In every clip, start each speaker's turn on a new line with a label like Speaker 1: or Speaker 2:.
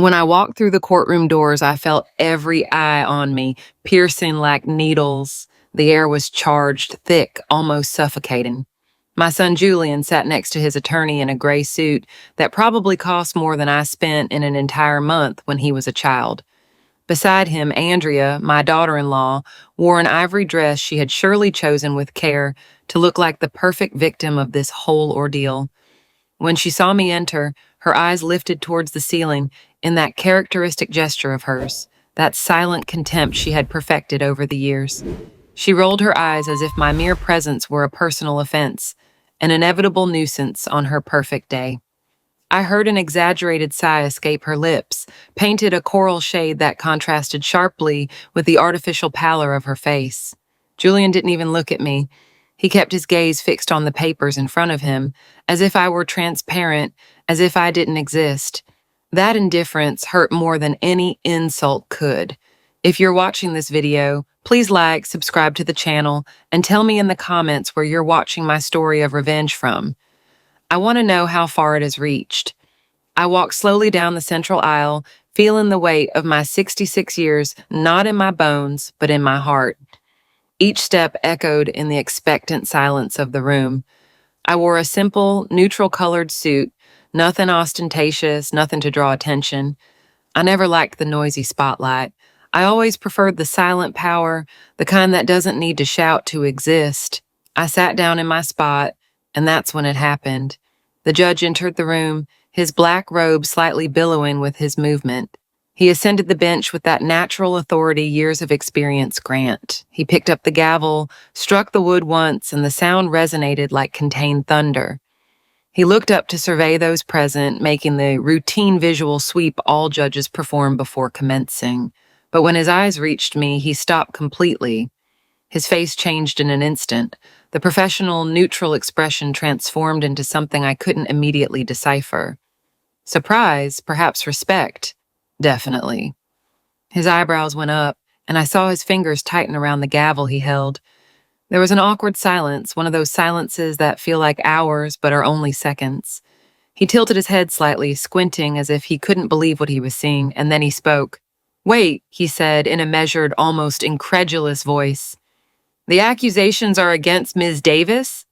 Speaker 1: When I walked through the courtroom doors, I felt every eye on me, piercing like needles. The air was charged, thick, almost suffocating. My son Julian sat next to his attorney in a gray suit that probably cost more than I spent in an entire month when he was a child. Beside him, Andrea, my daughter-in-law, wore an ivory dress she had surely chosen with care to look like the perfect victim of this whole ordeal. When she saw me enter, her eyes lifted towards the ceiling in that characteristic gesture of hers, that silent contempt she had perfected over the years. She rolled her eyes as if my mere presence were a personal offense, an inevitable nuisance on her perfect day. I heard an exaggerated sigh escape her lips, painted a coral shade that contrasted sharply with the artificial pallor of her face. Julian didn't even look at me. He kept his gaze fixed on the papers in front of him, as if I were transparent, as if I didn't exist. That indifference hurt more than any insult could. If you're watching this video, please like, subscribe to the channel, and tell me in the comments where you're watching my story of revenge from. I want to know how far it has reached. I walked slowly down the central aisle, feeling the weight of my 66 years not in my bones, but in my heart. Each step echoed in the expectant silence of the room. I wore a simple, neutral-colored suit, nothing ostentatious, nothing to draw attention. I never liked the noisy spotlight. I always preferred the silent power, the kind that doesn't need to shout to exist. I sat down in my spot, and that's when it happened. The judge entered the room, his black robe slightly billowing with his movement. He ascended the bench with that natural authority years of experience grant. He picked up the gavel, struck the wood once, and the sound resonated like contained thunder. He looked up to survey those present, making the routine visual sweep all judges perform before commencing. But when his eyes reached me, he stopped completely. His face changed in an instant. The professional, neutral expression transformed into something I couldn't immediately decipher. Surprise, perhaps respect. Definitely. His eyebrows went up, and I saw his fingers tighten around the gavel he held. There was an awkward silence, one of those silences that feel like hours but are only seconds. He tilted his head slightly, squinting as if he couldn't believe what he was seeing, and then he spoke. "Wait," he said in a measured, almost incredulous voice. "The accusations are against Ms. Davis?"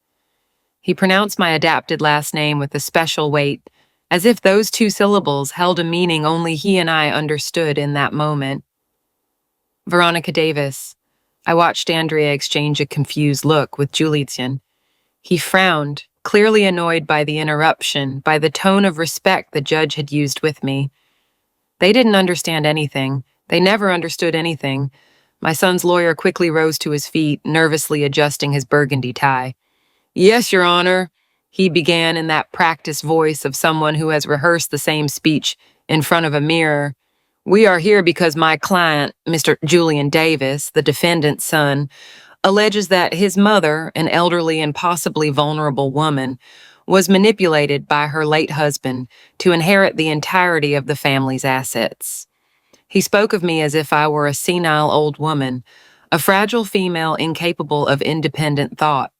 Speaker 1: He pronounced my adapted last name with a special weight, as if those two syllables held a meaning only he and I understood in that moment. "Veronica Davis." I watched Andrea exchange a confused look with Julian. He frowned, clearly annoyed by the interruption, by the tone of respect the judge had used with me. They didn't understand anything. They never understood anything. My son's lawyer quickly rose to his feet, nervously adjusting his burgundy tie. "Yes, Your Honor," he began in that practiced voice of someone who has rehearsed the same speech in front of a mirror. "We are here because my client, Mr. Julian Davis, the defendant's son, alleges that his mother, an elderly and possibly vulnerable woman, was manipulated by her late husband to inherit the entirety of the family's assets." He spoke of me as if I were a senile old woman, a fragile female incapable of independent thought.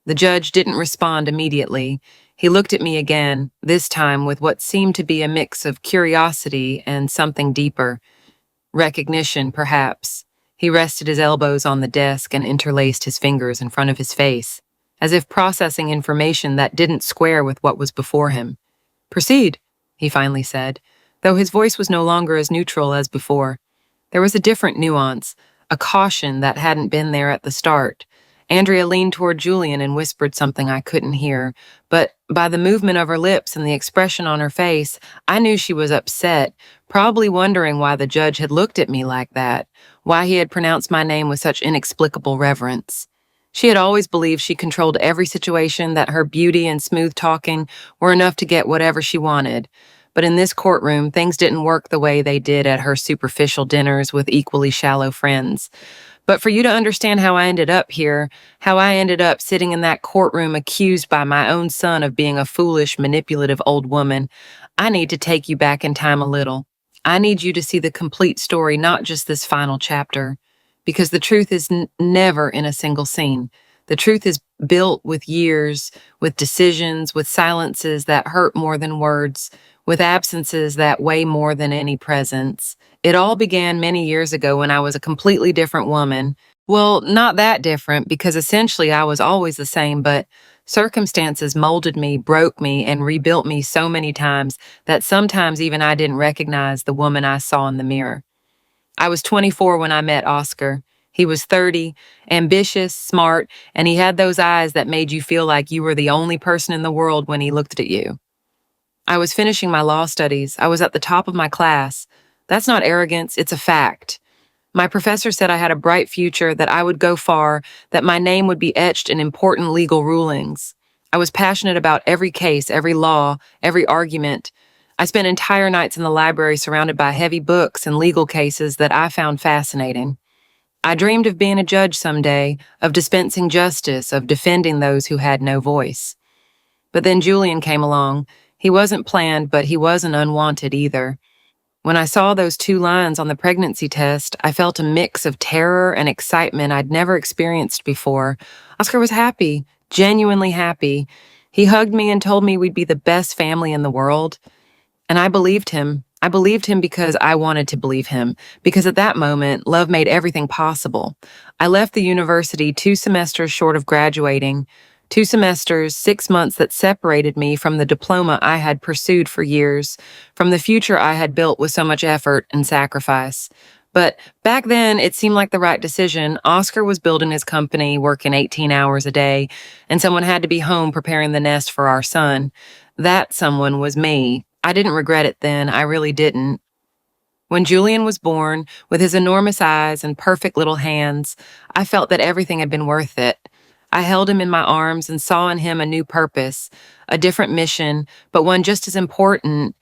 Speaker 1: The judge didn't respond immediately. He looked at me again, this time with what seemed to be a mix of curiosity and something deeper. Recognition, perhaps. He rested his elbows on the desk and interlaced his fingers in front of his face, as if processing information that didn't square with what was before him. "Proceed," he finally said, though his voice was no longer as neutral as before. There was a different nuance, a caution that hadn't been there at the start. Andrea leaned toward Julian and whispered something I couldn't hear, but by the movement of her lips and the expression on her face, I knew she was upset, probably wondering why the judge had looked at me like that, why he had pronounced my name with such inexplicable reverence. She had always believed she controlled every situation, that her beauty and smooth talking were enough to get whatever she wanted. But in this courtroom, things didn't work the way they did at her superficial dinners with equally shallow friends. But for you to understand how I ended up here, how I ended up sitting in that courtroom accused by my own son of being a foolish, manipulative old woman, I need to take you back in time a little. I need you to see the complete story, not just this final chapter, because the truth is never in a single scene. The truth is built with years, with decisions, with silences that hurt more than words, with absences that weigh more than any presence. It all began many years ago when I was a completely different woman. Well, not that different, because essentially I was always the same, but circumstances molded me, broke me, and rebuilt me so many times that sometimes even I didn't recognize the woman I saw in the mirror. I was 24 when I met Oscar. He was 30, ambitious, smart, and he had those eyes that made you feel like you were the only person in the world when he looked at you. I was finishing my law studies. I was at the top of my class. That's not arrogance, it's a fact. My professor said I had a bright future, that I would go far, that my name would be etched in important legal rulings. I was passionate about every case, every law, every argument. I spent entire nights in the library surrounded by heavy books and legal cases that I found fascinating. I dreamed of being a judge someday, of dispensing justice, of defending those who had no voice. But then Julian came along. He wasn't planned, but he wasn't unwanted either. When I saw those 2 lines on the pregnancy test, I felt a mix of terror and excitement I'd never experienced before. Oscar was happy, genuinely happy. He hugged me and told me we'd be the best family in the world. And I believed him. I believed him because I wanted to believe him, because at that moment, love made everything possible. I left the university 2 semesters short of graduating. 2 semesters, 6 months that separated me from the diploma I had pursued for years, from the future I had built with so much effort and sacrifice. But back then, it seemed like the right decision. Oscar was building his company, working 18 hours a day, and someone had to be home preparing the nest for our son. That someone was me. I didn't regret it then, I really didn't. When Julian was born, with his enormous eyes and perfect little hands, I felt that everything had been worth it. I held him in my arms and saw in him a new purpose, a different mission, but one just as important.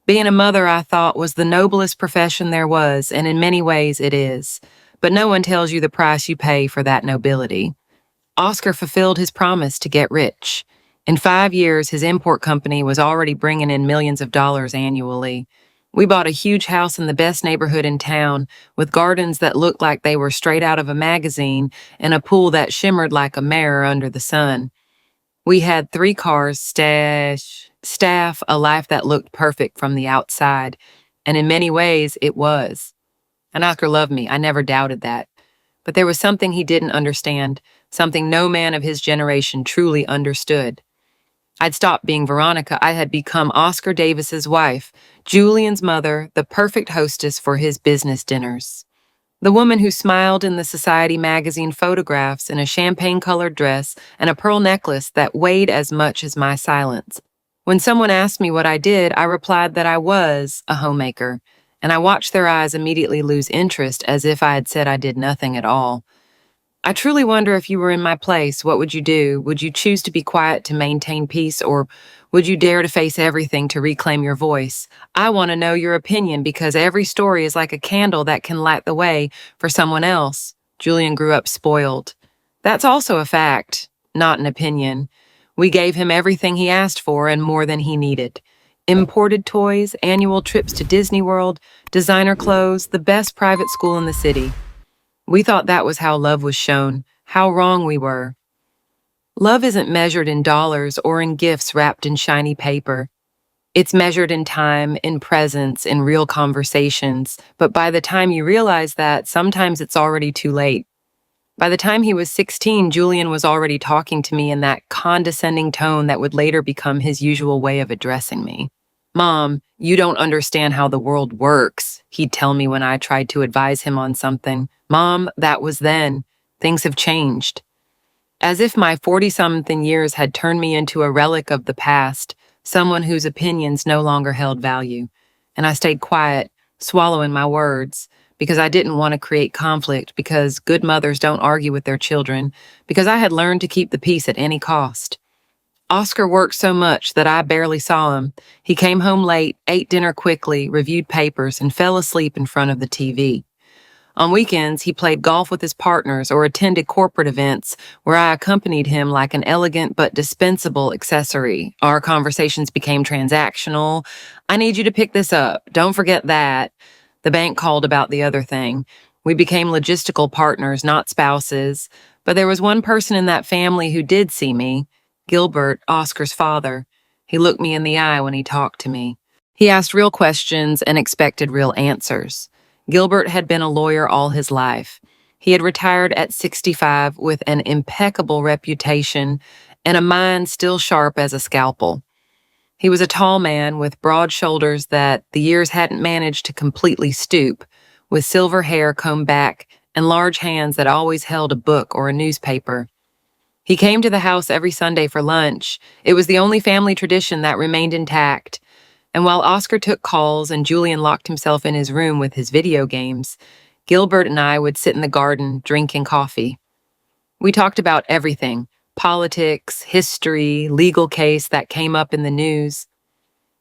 Speaker 1: Being a mother, I thought, was the noblest profession there was, and in many ways it is. But no one tells you the price you pay for that nobility. Oscar fulfilled his promise to get rich. In 5 years, his import company was already bringing in millions of dollars annually. We bought a huge house in the best neighborhood in town, with gardens that looked like they were straight out of a magazine and a pool that shimmered like a mirror under the sun. We had 3 cars, staff, a life that looked perfect from the outside, and in many ways it was. And Oscar loved me, I never doubted that. But there was something he didn't understand, something no man of his generation truly understood. I'd stopped being Veronica. I had become Oscar Davis's wife, Julian's mother, the perfect hostess for his business dinners. The woman who smiled in the Society magazine photographs in a champagne-colored dress and a pearl necklace that weighed as much as my silence. When someone asked me what I did, I replied that I was a homemaker, and I watched their eyes immediately lose interest as if I had said I did nothing at all. I truly wonder, if you were in my place, what would you do? Would you choose to be quiet to maintain peace, or would you dare to face everything to reclaim your voice? I want to know your opinion, because every story is like a candle that can light the way for someone else. Julian grew up spoiled. That's also a fact, not an opinion. We gave him everything he asked for and more than he needed. Imported toys, annual trips to Disney World, designer clothes, the best private school in the city. We thought that was how love was shown. How wrong we were. Love isn't measured in dollars or in gifts wrapped in shiny paper. It's measured in time, in presence, in real conversations. But by the time you realize that, sometimes it's already too late. By the time he was 16, Julian was already talking to me in that condescending tone that would later become his usual way of addressing me. "Mom, you don't understand how the world works," he'd tell me when I tried to advise him on something. "Mom, that was then. Things have changed." As if my 40-something years had turned me into a relic of the past, someone whose opinions no longer held value. And I stayed quiet, swallowing my words, because I didn't want to create conflict, because good mothers don't argue with their children, because I had learned to keep the peace at any cost. Oscar worked so much that I barely saw him. He came home late, ate dinner quickly, reviewed papers, and fell asleep in front of the TV. On weekends, he played golf with his partners or attended corporate events where I accompanied him like an elegant but dispensable accessory. Our conversations became transactional. "I need you to pick this up. Don't forget that." The bank called about the other thing. We became logistical partners, not spouses. But there was one person in that family who did see me. Gilbert, Oscar's father. He looked me in the eye when he talked to me. He asked real questions and expected real answers. Gilbert had been a lawyer all his life. He had retired at 65 with an impeccable reputation and a mind still sharp as a scalpel. He was a tall man with broad shoulders that the years hadn't managed to completely stoop, with silver hair combed back and large hands that always held a book or a newspaper. He came to the house every Sunday for lunch. It was the only family tradition that remained intact. And while Oscar took calls and Julian locked himself in his room with his video games, Gilbert and I would sit in the garden drinking coffee. We talked about everything: politics, history, legal case that came up in the news.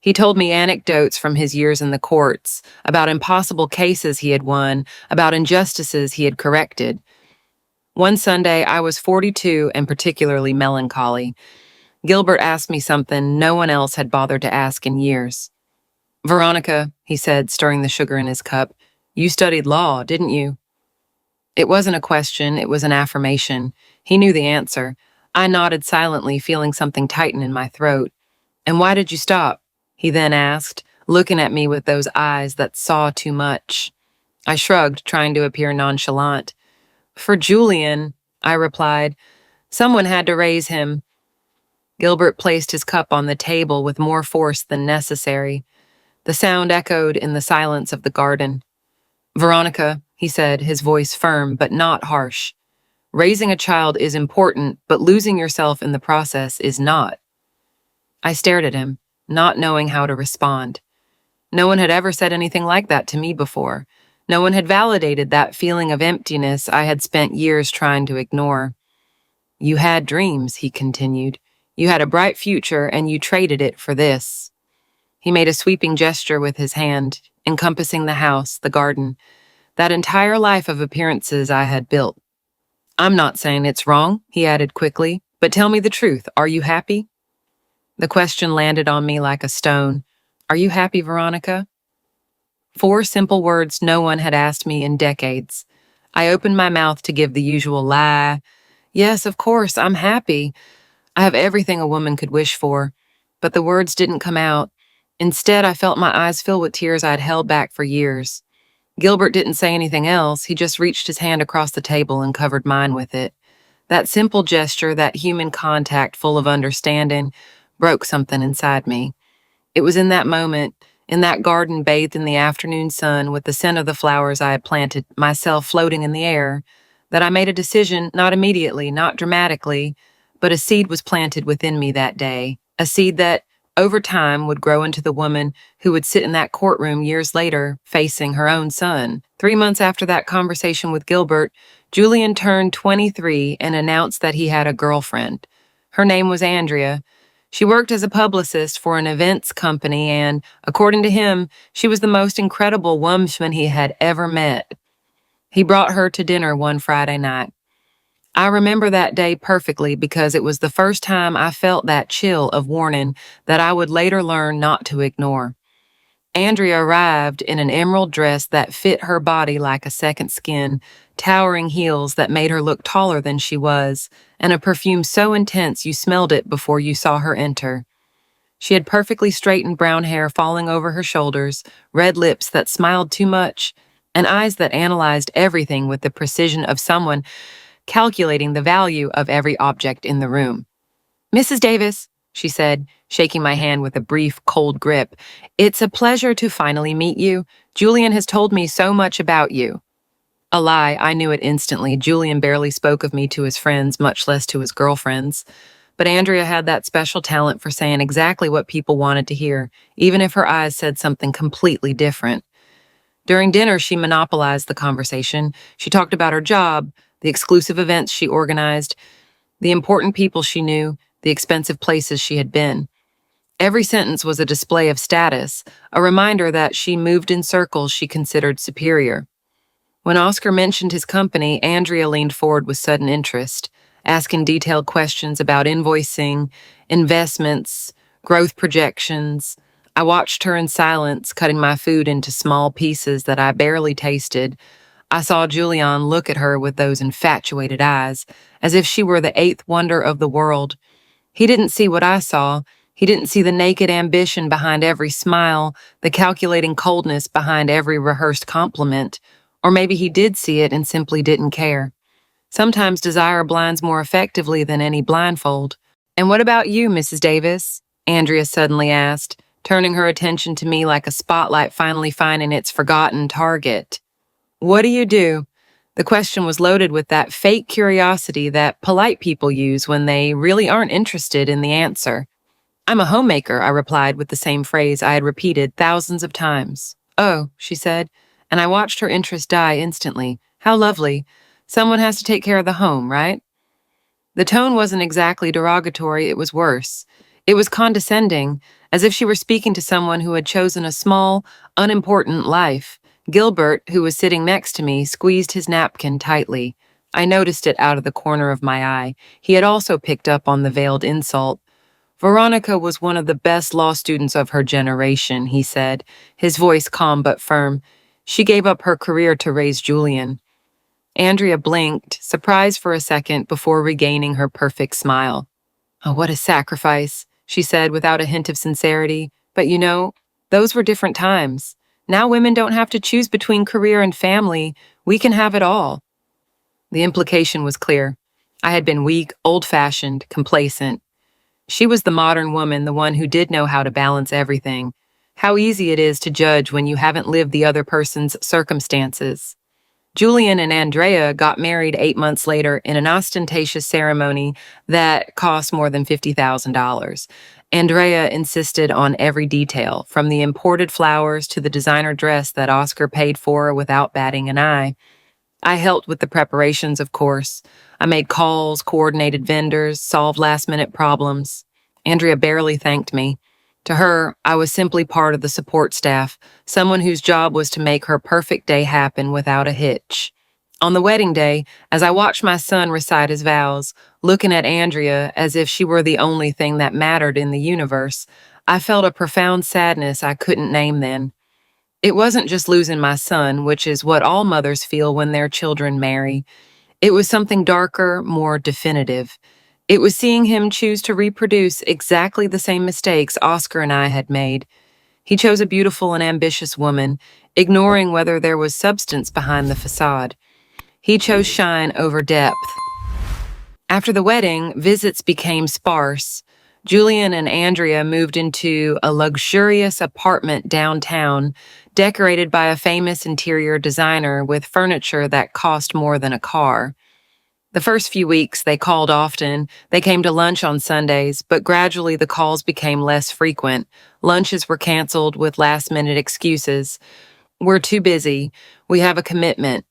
Speaker 1: He told me anecdotes from his years in the courts, about impossible cases he had won, about injustices he had corrected. One Sunday, I was 42 and particularly melancholy. Gilbert asked me something no one else had bothered to ask in years. "Veronica," he said, stirring the sugar in his cup, "you studied law, didn't you?" It wasn't a question, it was an affirmation. He knew the answer. I nodded silently, feeling something tighten in my throat. "And why did you stop?" he then asked, looking at me with those eyes that saw too much. I shrugged, trying to appear nonchalant. "For Julian," I replied. "Someone had to raise him." Gilbert placed his cup on the table with more force than necessary. The sound echoed in the silence of the garden. "Veronica," he said, his voice firm but not harsh. "Raising a child is important, but losing yourself in the process is not." I stared at him, not knowing how to respond. No one had ever said anything like that to me before. No one had validated that feeling of emptiness I had spent years trying to ignore. "You had dreams," he continued. "You had a bright future, and you traded it for this." He made a sweeping gesture with his hand, encompassing the house, the garden, that entire life of appearances I had built. "I'm not saying it's wrong," he added quickly, "but tell me the truth. Are you happy?" The question landed on me like a stone. "Are you happy, Veronica?" 4 simple words no one had asked me in decades. I opened my mouth to give the usual lie. "Yes, of course, I'm happy. I have everything a woman could wish for." But the words didn't come out. Instead, I felt my eyes fill with tears I'd held back for years. Gilbert didn't say anything else. He just reached his hand across the table and covered mine with it. That simple gesture, that human contact full of understanding, broke something inside me. It was in that moment, in that garden bathed in the afternoon sun with the scent of the flowers I had planted, myself floating in the air, that I made a decision, not immediately, not dramatically, but a seed was planted within me that day, a seed that, over time, would grow into the woman who would sit in that courtroom years later, facing her own son. 3 months after that conversation with Gilbert, Julian turned 23 and announced that he had a girlfriend. Her name was Andrea. She worked as a publicist for an events company, and, according to him, she was the most incredible woman he had ever met. He brought her to dinner one Friday night. I remember that day perfectly because it was the first time I felt that chill of warning that I would later learn not to ignore. Andrea arrived in an emerald dress that fit her body like a second skin, towering heels that made her look taller than she was, and a perfume so intense you smelled it before you saw her enter. She had perfectly straightened brown hair falling over her shoulders, red lips that smiled too much, and eyes that analyzed everything with the precision of someone calculating the value of every object in the room. "Mrs. Davis," she said, shaking my hand with a brief, cold grip, "it's a pleasure to finally meet you. Julian has told me so much about you." A lie, I knew it instantly. Julian barely spoke of me to his friends, much less to his girlfriends. But Andrea had that special talent for saying exactly what people wanted to hear, even if her eyes said something completely different. During dinner, she monopolized the conversation. She talked about her job, the exclusive events she organized, the important people she knew, the expensive places she had been. Every sentence was a display of status, a reminder that she moved in circles she considered superior. When Oscar mentioned his company, Andrea leaned forward with sudden interest, asking detailed questions about invoicing, investments, growth projections. I watched her in silence, cutting my food into small pieces that I barely tasted. I saw Julian look at her with those infatuated eyes, as if she were the 8th wonder of the world. He didn't see what I saw. He didn't see the naked ambition behind every smile, the calculating coldness behind every rehearsed compliment, or maybe he did see it and simply didn't care. Sometimes desire blinds more effectively than any blindfold. "And what about you, Mrs. Davis?" Andrea suddenly asked, turning her attention to me like a spotlight finally finding its forgotten target. "What do you do?" The question was loaded with that fake curiosity that polite people use when they really aren't interested in the answer. "I'm a homemaker," I replied with the same phrase I had repeated thousands of times. "Oh," she said, and I watched her interest die instantly. "How lovely. Someone has to take care of the home, right?" The tone wasn't exactly derogatory, it was worse. It was condescending, as if she were speaking to someone who had chosen a small, unimportant life. Gilbert, who was sitting next to me, squeezed his napkin tightly. I noticed it out of the corner of my eye. He had also picked up on the veiled insult. "Veronica was one of the best law students of her generation," he said, his voice calm but firm. "She gave up her career to raise Julian." Andrea blinked, surprised for a second before regaining her perfect smile. "Oh, what a sacrifice," she said without a hint of sincerity. "But you know, those were different times. Now women don't have to choose between career and family. We can have it all." The implication was clear. I had been weak, old-fashioned, complacent. She was the modern woman, the one who did know how to balance everything. How easy it is to judge when you haven't lived the other person's circumstances. Julian and Andrea got married 8 months later in an ostentatious ceremony that cost more than $50,000. Andrea insisted on every detail, from the imported flowers to the designer dress that Oscar paid for without batting an eye. I helped with the preparations, of course. I made calls, coordinated vendors, solved last-minute problems. Andrea barely thanked me. To her, I was simply part of the support staff, someone whose job was to make her perfect day happen without a hitch. On the wedding day, as I watched my son recite his vows, looking at Andrea as if she were the only thing that mattered in the universe, I felt a profound sadness I couldn't name then. It wasn't just losing my son, which is what all mothers feel when their children marry. It was something darker, more definitive. It was seeing him choose to reproduce exactly the same mistakes Oscar and I had made. He chose a beautiful and ambitious woman, ignoring whether there was substance behind the facade. He chose shine over depth. After the wedding, visits became sparse. Julian and Andrea moved into a luxurious apartment downtown, decorated by a famous interior designer with furniture that cost more than a car. The first few weeks, they called often. They came to lunch on Sundays, but gradually the calls became less frequent. Lunches were canceled with last-minute excuses. "We're too busy. We have a commitment."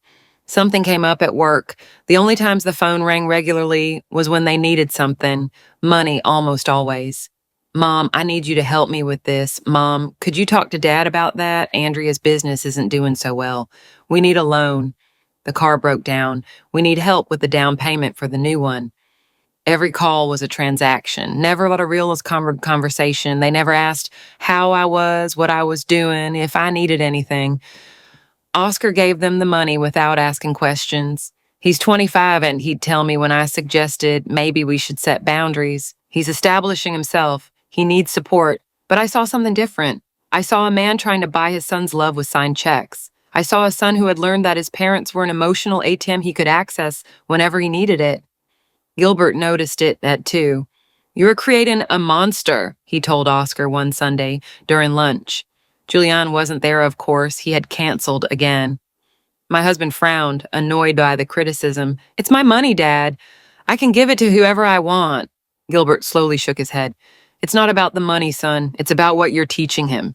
Speaker 1: Something came up at work. The only times the phone rang regularly was when they needed something. Money, almost always. "Mom, I need you to help me with this. Mom, could you talk to Dad about that? Andrea's business isn't doing so well. We need a loan. The car broke down. We need help with the down payment for the new one." Every call was a transaction. Never let a real conversation. They never asked how I was, what I was doing, if I needed anything. Oscar gave them the money without asking questions. He's 25 and he'd tell me when I suggested maybe we should set boundaries. He's establishing himself. He needs support. But I saw something different. I saw a man trying to buy his son's love with signed checks. I saw a son who had learned that his parents were an emotional ATM he could access whenever he needed it. Gilbert noticed it too. "You're creating a monster," he told Oscar one Sunday during lunch. Julian wasn't there, of course. He had canceled again. My husband frowned, annoyed by the criticism. "It's my money, Dad. I can give it to whoever I want." Gilbert slowly shook his head. "It's not about the money, son. It's about what you're teaching him.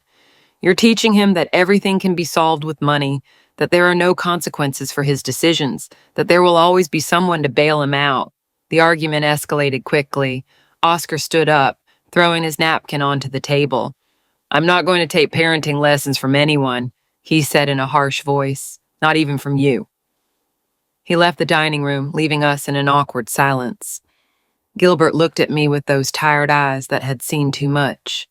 Speaker 1: You're teaching him that everything can be solved with money, that there are no consequences for his decisions, that there will always be someone to bail him out." The argument escalated quickly. Oscar stood up, throwing his napkin onto the table. "I'm not going to take parenting lessons from anyone," he said in a harsh voice. "Not even from you." He left the dining room, leaving us in an awkward silence. Gilbert looked at me with those tired eyes that had seen too much.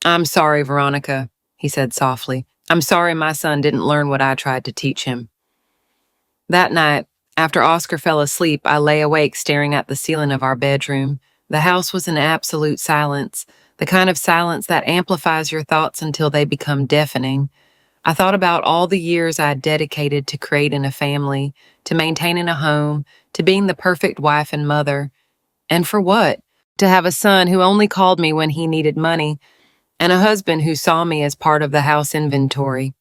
Speaker 1: "I'm sorry, Veronica," he said softly. "I'm sorry my son didn't learn what I tried to teach him." That night, after Oscar fell asleep, I lay awake staring at the ceiling of our bedroom. The house was in absolute silence. the kind of silence that amplifies your thoughts until they become deafening. I thought about all the years I'd dedicated to creating a family, to maintaining a home, to being the perfect wife and mother. And for what? To have a son who only called me when he needed money, and a husband who saw me as part of the house inventory.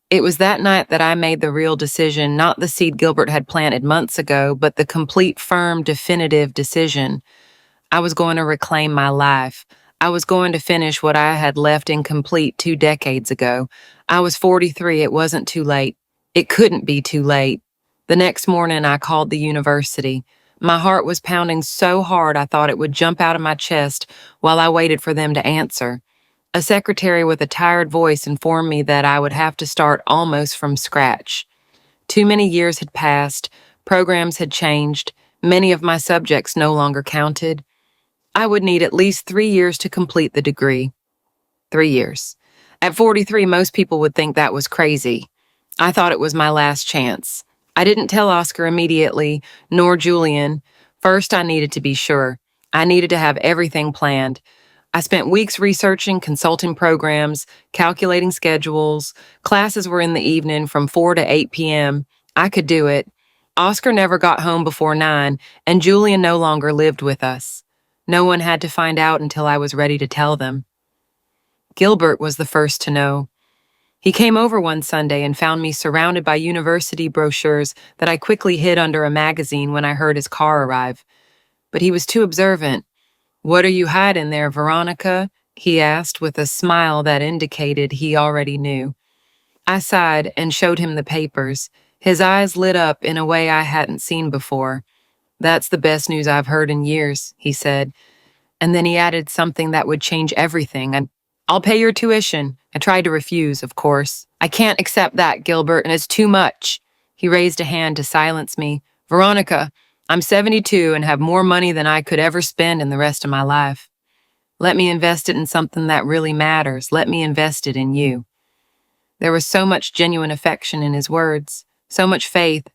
Speaker 1: It was that night that I made the real decision, not the seed Gilbert had planted months ago, but the complete, firm, definitive decision. I was going to reclaim my life. I was going to finish what I had left incomplete 2 decades ago. I was 43. It wasn't too late. It couldn't be too late. The next morning, I called the university. My heart was pounding so hard I thought it would jump out of my chest while I waited for them to answer. A secretary with a tired voice informed me that I would have to start almost from scratch. Too many years had passed, programs had changed, many of my subjects no longer counted. I would need at least 3 years to complete the degree. 3 years. At 43, most people would think that was crazy. I thought it was my last chance. I didn't tell Oscar immediately, nor Julian. First, I needed to be sure. I needed to have everything planned. I spent weeks researching, consulting programs, calculating schedules. Classes were in the evening from 4 to 8 p.m. I could do it. Oscar never got home before 9, and Julian no longer lived with us. No one had to find out until I was ready to tell them. Gilbert was the first to know. He came over one Sunday and found me surrounded by university brochures that I quickly hid under a magazine when I heard his car arrive. But he was too observant. "What are you hiding there, Veronica?" he asked with a smile that indicated he already knew. I sighed and showed him the papers. His eyes lit up in a way I hadn't seen before. "That's the best news I've heard in years," he said. And then he added something that would change everything. "I'll pay your tuition." I tried to refuse, of course. "I can't accept that, Gilbert, and it's too much." He raised a hand to silence me. "Veronica, I'm 72 and have more money than I could ever spend in the rest of my life. Let me invest it in something that really matters. Let me invest it in you." There was so much genuine affection in his words, so much faith,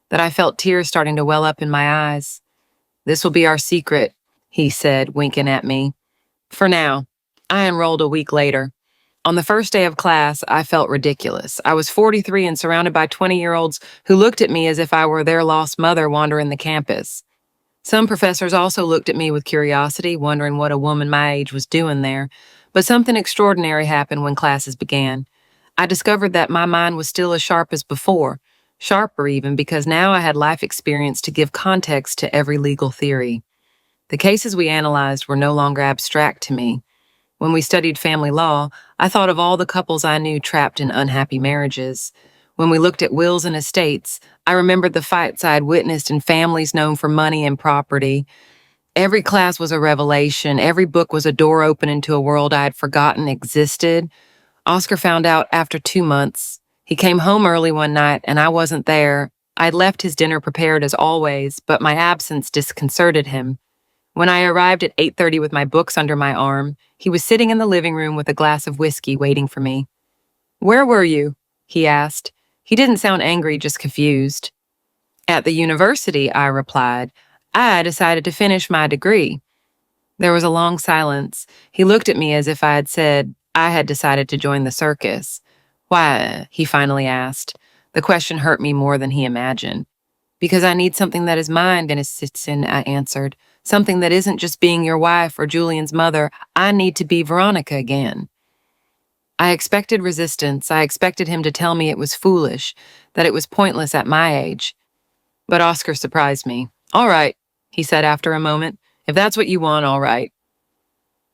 Speaker 1: that I felt tears starting to well up in my eyes. "This will be our secret," he said, winking at me. "For now." I enrolled a week later. On the first day of class, I felt ridiculous. I was 43 and surrounded by 20-year-olds who looked at me as if I were their lost mother wandering the campus. Some professors also looked at me with curiosity, wondering what a woman my age was doing there. But something extraordinary happened when classes began. I discovered that my mind was still as sharp as before, sharper even, because now I had life experience to give context to every legal theory. The cases we analyzed were no longer abstract to me. When we studied family law, I thought of all the couples I knew trapped in unhappy marriages. When we looked at wills and estates, I remembered the fights I had witnessed in families known for money and property. Every class was a revelation. Every book was a door open into a world I had forgotten existed. Oscar found out after 2 months. He came home early one night, and I wasn't there. I'd left his dinner prepared as always, but my absence disconcerted him. When I arrived at 8:30 with my books under my arm, he was sitting in the living room with a glass of whiskey waiting for me. "Where were you?" he asked. He didn't sound angry, just confused. "At the university," I replied. "I decided to finish my degree." There was a long silence. He looked at me as if I had said I had decided to join the circus. "Why?" he finally asked. The question hurt me more than he imagined. "Because I need something that is mine, Dennis Sitson," I answered. "Something that isn't just being your wife or Julian's mother. I need to be Veronica again." I expected resistance. I expected him to tell me it was foolish, that it was pointless at my age. But Oscar surprised me. "All right," he said after a moment. "If that's what you want, all right."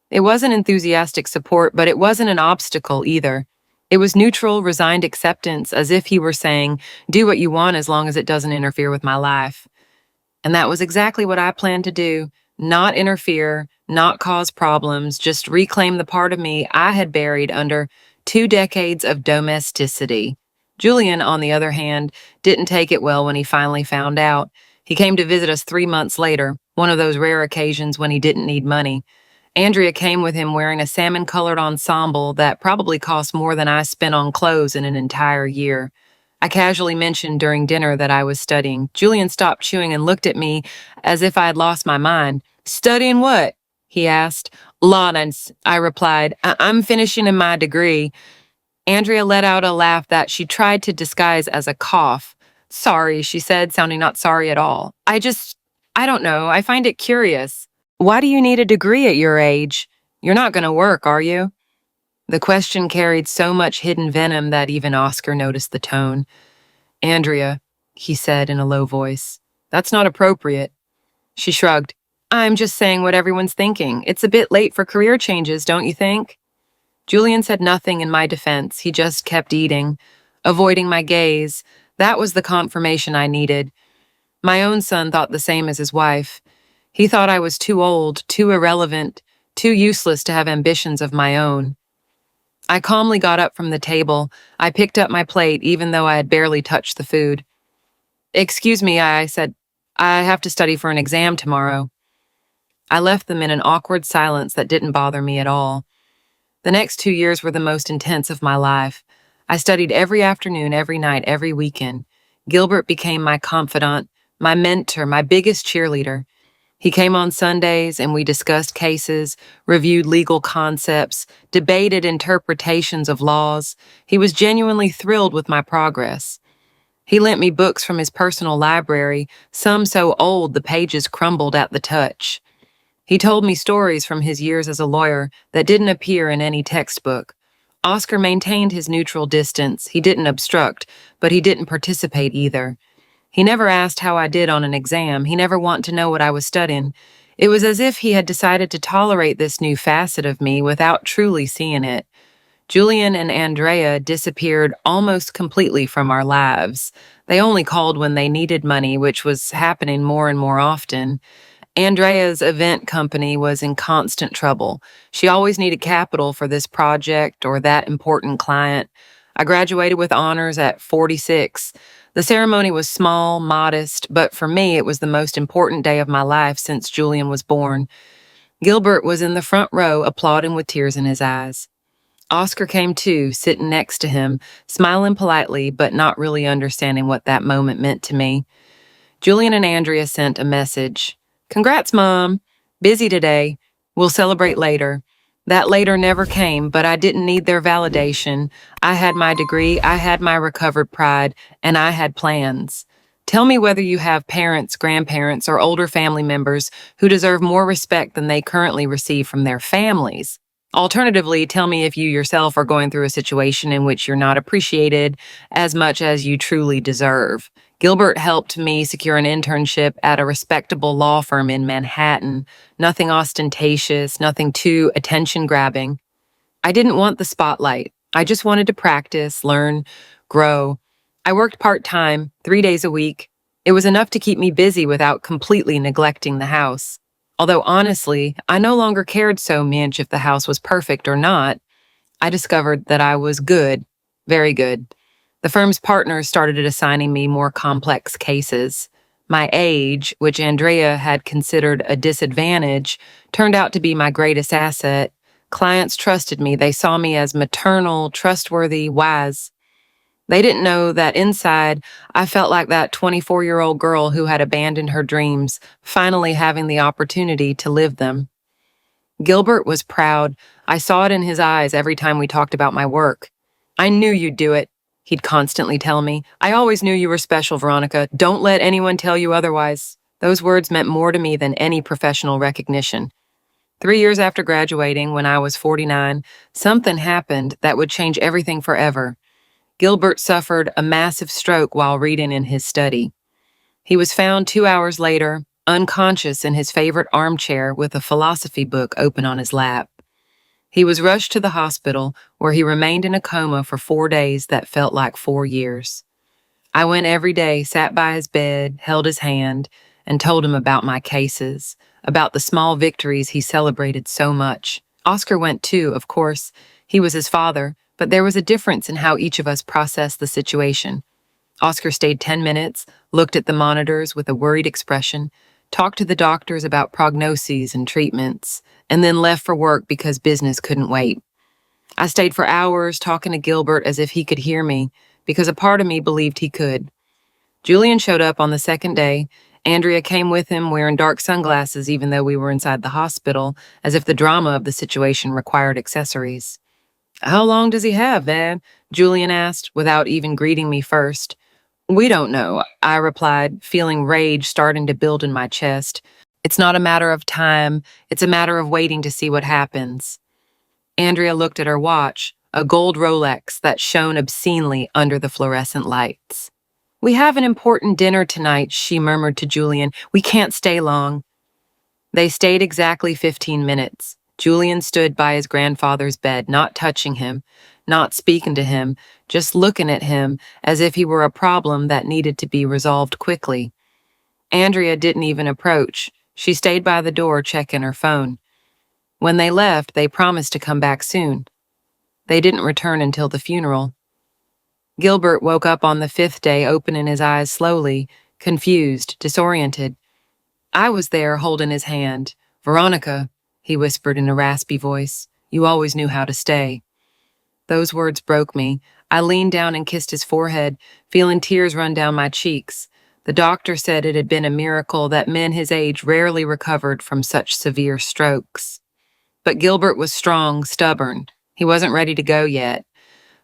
Speaker 1: It wasn't enthusiastic support, but it wasn't an obstacle either. It was neutral, resigned acceptance, as if he were saying, "Do what you want as long as it doesn't interfere with my life." And that was exactly what I planned to do. Not interfere, not cause problems, just reclaim the part of me I had buried under 2 decades of domesticity. Julian, on the other hand, didn't take it well when he finally found out. He came to visit us 3 months later, one of those rare occasions when he didn't need money. Andrea came with him wearing a salmon-colored ensemble that probably cost more than I spent on clothes in an entire year. I casually mentioned during dinner that I was studying. Julian stopped chewing and looked at me as if I had lost my mind. "Studying what?" he asked. Lawrence, I replied. I'm finishing in my degree. Andrea let out a laugh that she tried to disguise as a cough. Sorry, she said, sounding not sorry at all. I don't know, I find it curious. Why do you need a degree at your age? You're not going to work, are you? The question carried so much hidden venom that even Oscar noticed the tone. Andrea, he said in a low voice, that's not appropriate. She shrugged. I'm just saying what everyone's thinking. It's a bit late for career changes, don't you think? Julian said nothing in my defense. He just kept eating, avoiding my gaze. That was the confirmation I needed. My own son thought the same as his wife. He thought I was too old, too irrelevant, too useless to have ambitions of my own. I calmly got up from the table. I picked up my plate, even though I had barely touched the food. Excuse me, I said. I have to study for an exam tomorrow. I left them in an awkward silence that didn't bother me at all. The next 2 years were the most intense of my life. I studied every afternoon, every night, every weekend. Gilbert became my confidant, my mentor, my biggest cheerleader. He came on Sundays and we discussed cases, reviewed legal concepts, debated interpretations of laws. He was genuinely thrilled with my progress. He lent me books from his personal library, some so old the pages crumbled at the touch. He told me stories from his years as a lawyer that didn't appear in any textbook. Oscar maintained his neutral distance. He didn't obstruct, but he didn't participate either. He never asked how I did on an exam. He never wanted to know what I was studying. It was as if he had decided to tolerate this new facet of me without truly seeing it. Julian and Andrea disappeared almost completely from our lives. They only called when they needed money, which was happening more and more often. Andrea's event company was in constant trouble. She always needed capital for this project or that important client. I graduated with honors at 46. The ceremony was small, modest, but for me it was the most important day of my life since Julian was born. Gilbert was in the front row, applauding with tears in his eyes. Oscar came too, sitting next to him, smiling politely, but not really understanding what that moment meant to me. Julian and Andrea sent a message. Congrats, Mom. Busy today. We'll celebrate later. That later never came, but I didn't need their validation. I had my degree, I had my recovered pride, and I had plans. Tell me whether you have parents, grandparents, or older family members who deserve more respect than they currently receive from their families. Alternatively, tell me if you yourself are going through a situation in which you're not appreciated as much as you truly deserve. Gilbert helped me secure an internship at a respectable law firm in Manhattan. Nothing ostentatious, nothing too attention-grabbing. I didn't want the spotlight. I just wanted to practice, learn, grow. I worked part-time, 3 days a week. It was enough to keep me busy without completely neglecting the house. Although honestly, I no longer cared so much if the house was perfect or not. I discovered that I was good, very good. The firm's partners started assigning me more complex cases. My age, which Andrea had considered a disadvantage, turned out to be my greatest asset. Clients trusted me. They saw me as maternal, trustworthy, wise. They didn't know that inside, I felt like that 24-year-old girl who had abandoned her dreams, finally having the opportunity to live them. Gilbert was proud. I saw it in his eyes every time we talked about my work. I knew you'd do it, he'd constantly tell me. I always knew you were special, Veronica. Don't let anyone tell you otherwise. Those words meant more to me than any professional recognition. 3 years after graduating, when I was 49, something happened that would change everything forever. Gilbert suffered a massive stroke while reading in his study. He was found 2 hours later, unconscious in his favorite armchair with a philosophy book open on his lap. He was rushed to the hospital, where he remained in a coma for 4 days that felt like 4 years. I went every day, sat by his bed, held his hand, and told him about my cases, about the small victories he celebrated so much. Oscar went too, of course. He was his father, but there was a difference in how each of us processed the situation. Oscar stayed 10 minutes, looked at the monitors with a worried expression, talked to the doctors about prognoses and treatments, and then left for work because business couldn't wait. I stayed for hours talking to Gilbert as if he could hear me, because a part of me believed he could. Julian showed up on the second day, Andrea came with him wearing dark sunglasses even though we were inside the hospital, as if the drama of the situation required accessories. "How long does he have, Van?" Julian asked, without even greeting me first. "We don't know," I replied, feeling rage starting to build in my chest. "It's not a matter of time, it's a matter of waiting to see what happens." Andrea looked at her watch, a gold Rolex that shone obscenely under the fluorescent lights. "We have an important dinner tonight," she murmured to Julian. "We can't stay long." They stayed exactly 15 minutes. Julian stood by his grandfather's bed, not touching him, not speaking to him, just looking at him as if he were a problem that needed to be resolved quickly. Andrea didn't even approach. She stayed by the door checking her phone. When they left, they promised to come back soon. They didn't return until the funeral. Gilbert woke up on the 5th day, opening his eyes slowly, confused, disoriented. I was there, holding his hand. "Veronica," he whispered in a raspy voice, "you always knew how to stay." Those words broke me. I leaned down and kissed his forehead, feeling tears run down my cheeks. The doctor said it had been a miracle that men his age rarely recovered from such severe strokes. But Gilbert was strong, stubborn. He wasn't ready to go yet.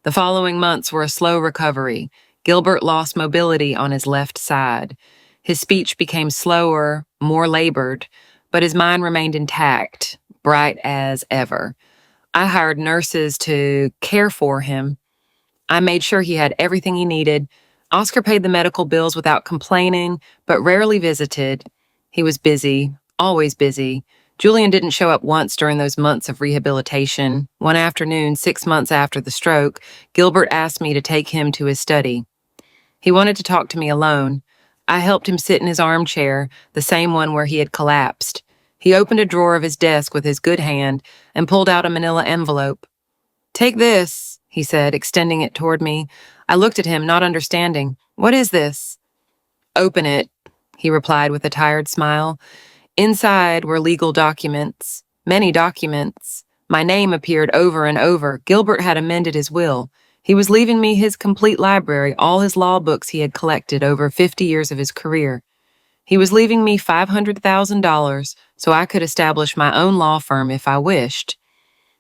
Speaker 1: The following months were a slow recovery. Gilbert lost mobility on his left side. His speech became slower, more labored, but his mind remained intact, bright as ever. I hired nurses to care for him. I made sure he had everything he needed. Oscar paid the medical bills without complaining, but rarely visited. He was busy, always busy. Julian didn't show up once during those months of rehabilitation. One afternoon, 6 months after the stroke, Gilbert asked me to take him to his study. He wanted to talk to me alone. I helped him sit in his armchair, the same one where he had collapsed. He opened a drawer of his desk with his good hand and pulled out a manila envelope. "Take this," he said, extending it toward me. I looked at him, not understanding. "What is this?" "Open it," he replied with a tired smile. Inside were legal documents, many documents. My name appeared over and over. Gilbert had amended his will. He was leaving me his complete library, all his law books he had collected over 50 years of his career. He was leaving me $500,000 so I could establish my own law firm if I wished.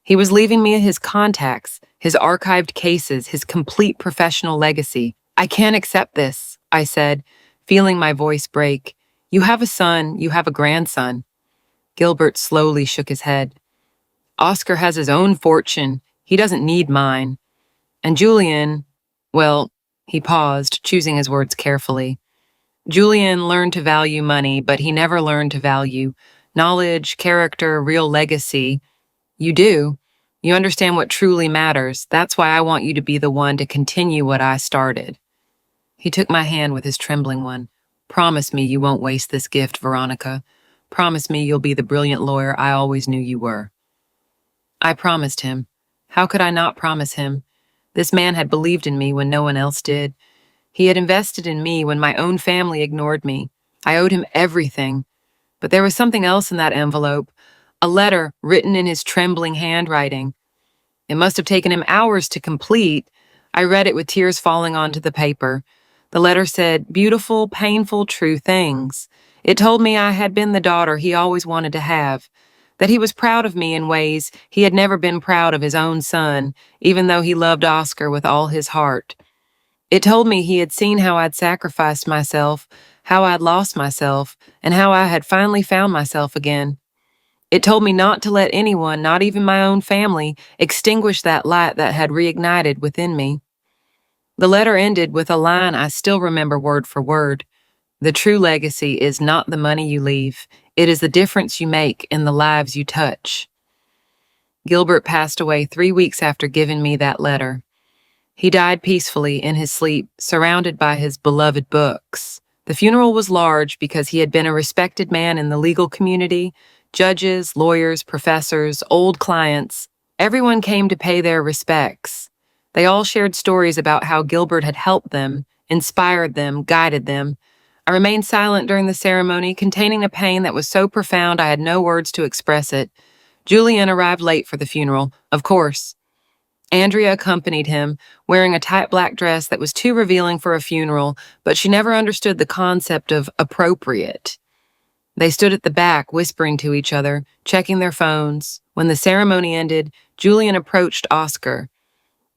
Speaker 1: He was leaving me his contacts, his archived cases, his complete professional legacy. "I can't accept this," I said, feeling my voice break. "You have a son, you have a grandson." Gilbert slowly shook his head. "Oscar has his own fortune. He doesn't need mine. And Julian, well," he paused, choosing his words carefully. "Julian learned to value money, but he never learned to value knowledge, character, real legacy. You do. You understand what truly matters. That's why I want you to be the one to continue what I started." He took my hand with his trembling one. "Promise me you won't waste this gift, Veronica. Promise me you'll be the brilliant lawyer I always knew you were." I promised him. How could I not promise him? This man had believed in me when no one else did. He had invested in me when my own family ignored me. I owed him everything. But there was something else in that envelope, a letter written in his trembling handwriting. It must have taken him hours to complete. I read it with tears falling onto the paper. The letter said, "Beautiful, painful, true things." It told me I had been the daughter he always wanted to have, that he was proud of me in ways he had never been proud of his own son, even though he loved Oscar with all his heart. It told me he had seen how I'd sacrificed myself, how I'd lost myself, and how I had finally found myself again. It told me not to let anyone, not even my own family, extinguish that light that had reignited within me. The letter ended with a line I still remember word for word. "The true legacy is not the money you leave. It is the difference you make in the lives you touch." Gilbert passed away 3 weeks after giving me that letter. He died peacefully in his sleep, surrounded by his beloved books. The funeral was large because he had been a respected man in the legal community. Judges, lawyers, professors, old clients, everyone came to pay their respects. They all shared stories about how Gilbert had helped them, inspired them, guided them. I remained silent during the ceremony, containing a pain that was so profound I had no words to express it. Julian arrived late for the funeral, of course. Andrea accompanied him, wearing a tight black dress that was too revealing for a funeral, but she never understood the concept of appropriate. They stood at the back, whispering to each other, checking their phones. When the ceremony ended, Julian approached Oscar.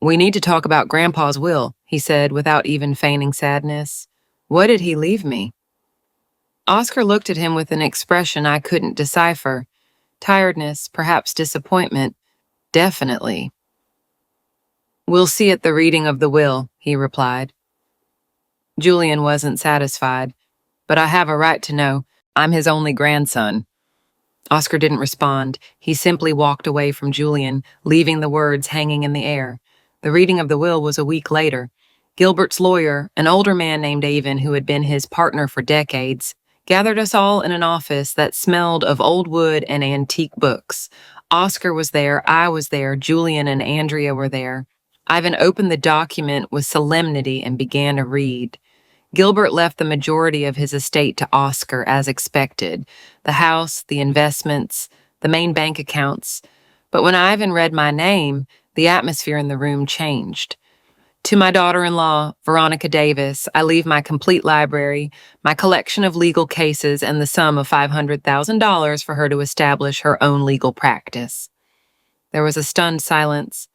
Speaker 1: "We need to talk about Grandpa's will," he said, without even feigning sadness. "What did he leave me?" Oscar looked at him with an expression I couldn't decipher. Tiredness, perhaps disappointment. Definitely. "We'll see at the reading of the will," he replied. Julian wasn't satisfied. "But I have a right to know. I'm his only grandson." Oscar didn't respond. He simply walked away from Julian, leaving the words hanging in the air. The reading of the will was a week later. Gilbert's lawyer, an older man named Avon who had been his partner for decades, gathered us all in an office that smelled of old wood and antique books. Oscar was there, I was there, Julian and Andrea were there. Ivan opened the document with solemnity and began to read. Gilbert left the majority of his estate to Oscar, as expected. The house, the investments, the main bank accounts. But when Ivan read my name, the atmosphere in the room changed. "To my daughter-in-law, Veronica Davis, I leave my complete library, my collection of legal cases, and the sum of $500,000 for her to establish her own legal practice." There was a stunned silence.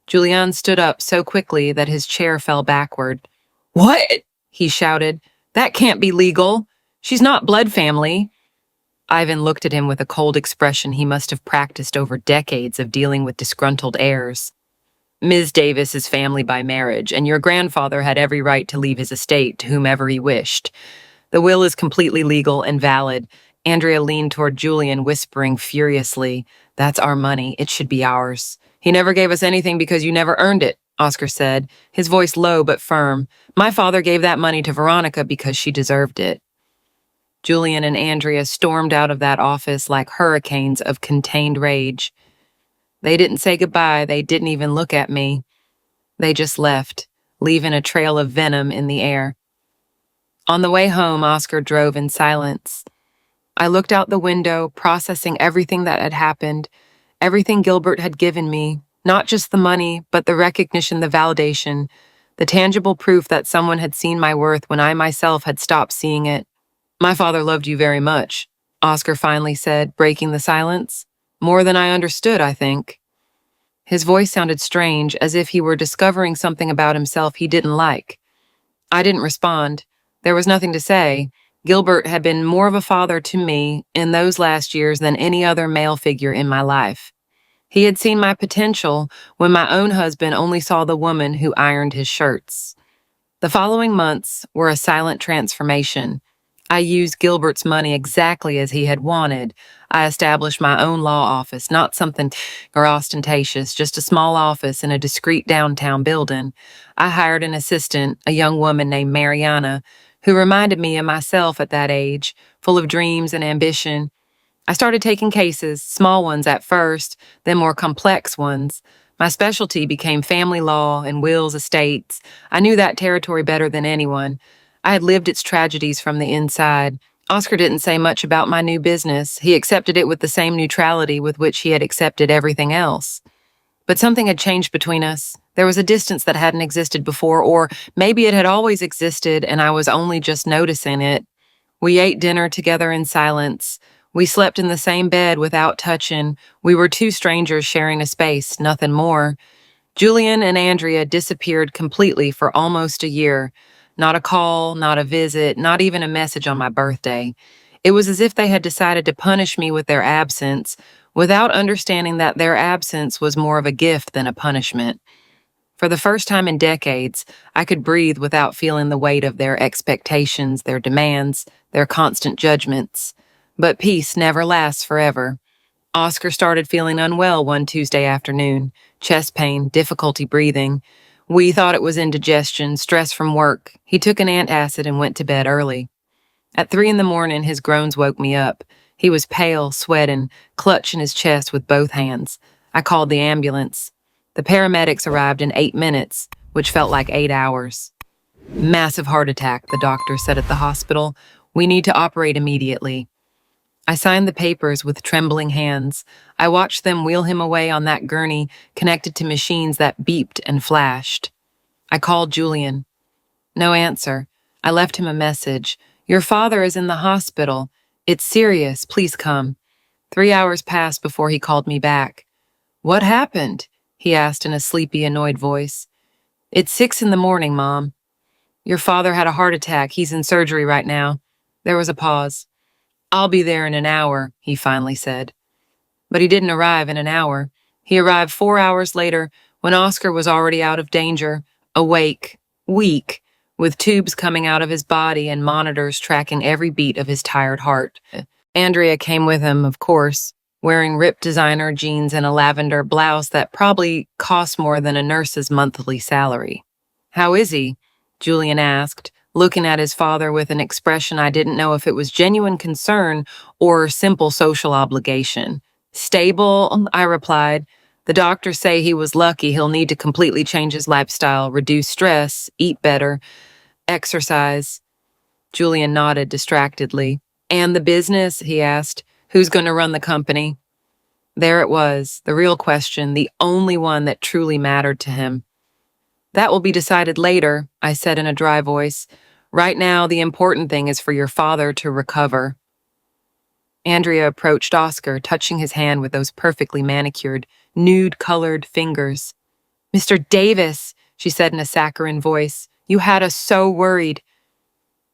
Speaker 1: Julian stood up so quickly that his chair fell backward. "What?" he shouted. "That can't be legal. She's not blood family." Ivan looked at him with a cold expression he must have practiced over decades of dealing with disgruntled heirs. "Ms. Davis is family by marriage, and your grandfather had every right to leave his estate to whomever he wished. The will is completely legal and valid." Andrea leaned toward Julian, whispering furiously, "That's our money. It should be ours." "He never gave us anything because you never earned it," Oscar said, his voice low but firm. "My father gave that money to Veronica because she deserved it." Julian and Andrea stormed out of that office like hurricanes of contained rage. They didn't say goodbye. They didn't even look at me. They just left, leaving a trail of venom in the air. On the way home, Oscar drove in silence. I looked out the window, processing everything that had happened, everything Gilbert had given me, not just the money, but the recognition, the validation, the tangible proof that someone had seen my worth when I myself had stopped seeing it. "My father loved you very much," Oscar finally said, breaking the silence. "More than I understood, I think." His voice sounded strange, as if he were discovering something about himself he didn't like. I didn't respond. There was nothing to say. Gilbert had been more of a father to me in those last years than any other male figure in my life. He had seen my potential when my own husband only saw the woman who ironed his shirts. The following months were a silent transformation. I used Gilbert's money exactly as he had wanted. I established my own law office, not something or ostentatious, just a small office in a discreet downtown building. I hired an assistant, a young woman named Mariana, who reminded me of myself at that age, full of dreams and ambition. I started taking cases, small ones at first, then more complex ones. My specialty became family law and wills, estates. I knew that territory better than anyone. I had lived its tragedies from the inside. Oscar didn't say much about my new business. He accepted it with the same neutrality with which he had accepted everything else. But something had changed between us. There was a distance that hadn't existed before, or maybe it had always existed and I was only just noticing it. We ate dinner together in silence. We slept in the same bed without touching. We were two strangers sharing a space, nothing more. Julian and Andrea disappeared completely for almost a year. Not a call, not a visit, not even a message on my birthday. It was as if they had decided to punish me with their absence, without understanding that their absence was more of a gift than a punishment. For the first time in decades, I could breathe without feeling the weight of their expectations, their demands, their constant judgments. But peace never lasts forever. Oscar started feeling unwell one Tuesday afternoon. Chest pain, difficulty breathing. We thought it was indigestion, stress from work. He took an antacid and went to bed early. At 3 a.m, his groans woke me up. He was pale, sweating, clutching his chest with both hands. I called the ambulance. The paramedics arrived in 8 minutes, which felt like 8 hours. "Massive heart attack," the doctor said at the hospital. "We need to operate immediately." I signed the papers with trembling hands. I watched them wheel him away on that gurney connected to machines that beeped and flashed. I called Julian. No answer. I left him a message. Your father is in the hospital. It's serious. Please come. 3 hours passed before he called me back. What happened? He asked in a sleepy, annoyed voice. It's 6 in the morning, Mom. Your father had a heart attack. He's in surgery right now. There was a pause. I'll be there in an hour, he finally said. But he didn't arrive in an hour. He arrived 4 hours later when Oscar was already out of danger, awake, weak, with tubes coming out of his body and monitors tracking every beat of his tired heart. Andrea came with him, of course, wearing ripped designer jeans and a lavender blouse that probably cost more than a nurse's monthly salary. How is he? Julian asked, looking at his father with an expression I didn't know if it was genuine concern or simple social obligation. Stable, I replied. The doctors say he was lucky. He'll need to completely change his lifestyle, reduce stress, eat better, exercise. Julian nodded distractedly. And the business, he asked. Who's going to run the company? There it was, the real question, the only one that truly mattered to him. That will be decided later, I said in a dry voice. Right now, the important thing is for your father to recover. Andrea approached Oscar, touching his hand with those perfectly manicured, nude-colored fingers. Mr. Davis, she said in a saccharine voice, you had us so worried.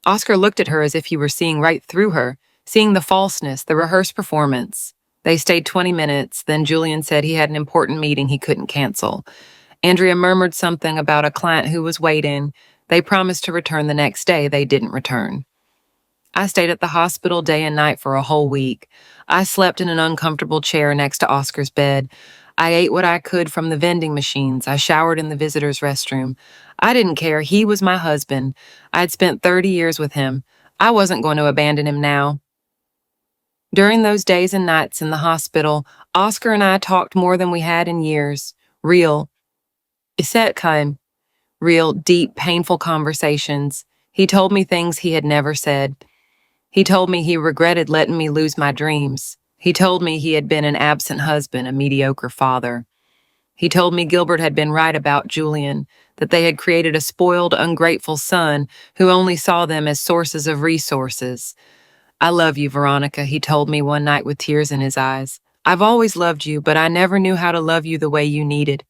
Speaker 1: Oscar looked at her as if he were seeing right through her, seeing the falseness, the rehearsed performance. They stayed 20 minutes, then Julian said he had an important meeting he couldn't cancel. Andrea murmured something about a client who was waiting. They promised to return the next day. They didn't return. I stayed at the hospital day and night for a whole week. I slept in an uncomfortable chair next to Oscar's bed. I ate what I could from the vending machines. I showered in the visitor's restroom. I didn't care. He was my husband. I'd spent 30 years with him. I wasn't going to abandon him now. During those days and nights in the hospital, Oscar and I talked more than we had in years. Real, real, deep, painful conversations. He told me things he had never said. He told me he regretted letting me lose my dreams. He told me he had been an absent husband, a mediocre father. He told me Gilbert had been right about Julian, that they had created a spoiled, ungrateful son who only saw them as sources of resources. I love you, Veronica, he told me one night with tears in his eyes. I've always loved you, but I never knew how to love you the way you needed.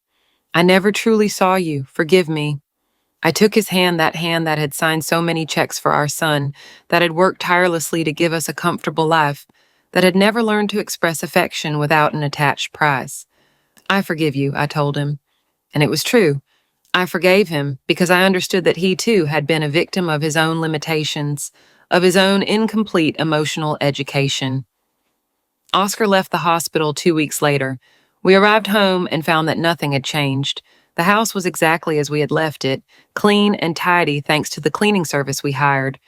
Speaker 1: I never truly saw you. Forgive me. I took his hand that had signed so many checks for our son, that had worked tirelessly to give us a comfortable life, that had never learned to express affection without an attached price. I forgive you, I told him. And it was true. I forgave him because I understood that he, too, had been a victim of his own limitations, of his own incomplete emotional education. Oscar left the hospital 2 weeks later. We arrived home and found that nothing had changed. The house was exactly as we had left it, clean and tidy thanks to the cleaning service we hired.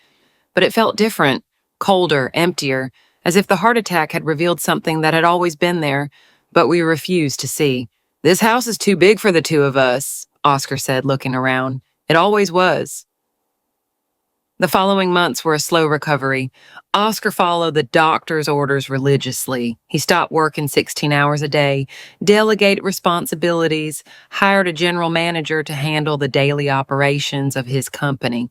Speaker 1: But it felt different, colder, emptier, as if the heart attack had revealed something that had always been there, but we refused to see. This house is too big for the two of us, Oscar said, looking around. It always was. The following months were a slow recovery. Oscar followed the doctor's orders religiously. He stopped working 16 hours a day, delegated responsibilities, hired a general manager to handle the daily operations of his company.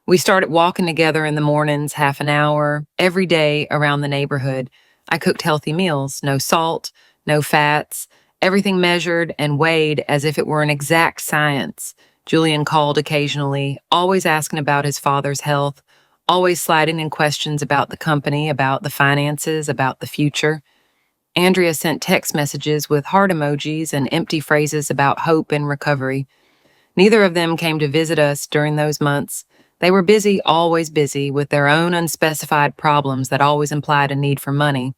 Speaker 1: We started walking together in the mornings, half an hour, every day around the neighborhood. I cooked healthy meals, no salt, no fats, everything measured and weighed as if it were an exact science. Julian called occasionally, always asking about his father's health, always sliding in questions about the company, about the finances, about the future. Andrea sent text messages with heart emojis and empty phrases about hope and recovery. Neither of them came to visit us during those months. They were busy, always busy, with their own unspecified problems that always implied a need for money.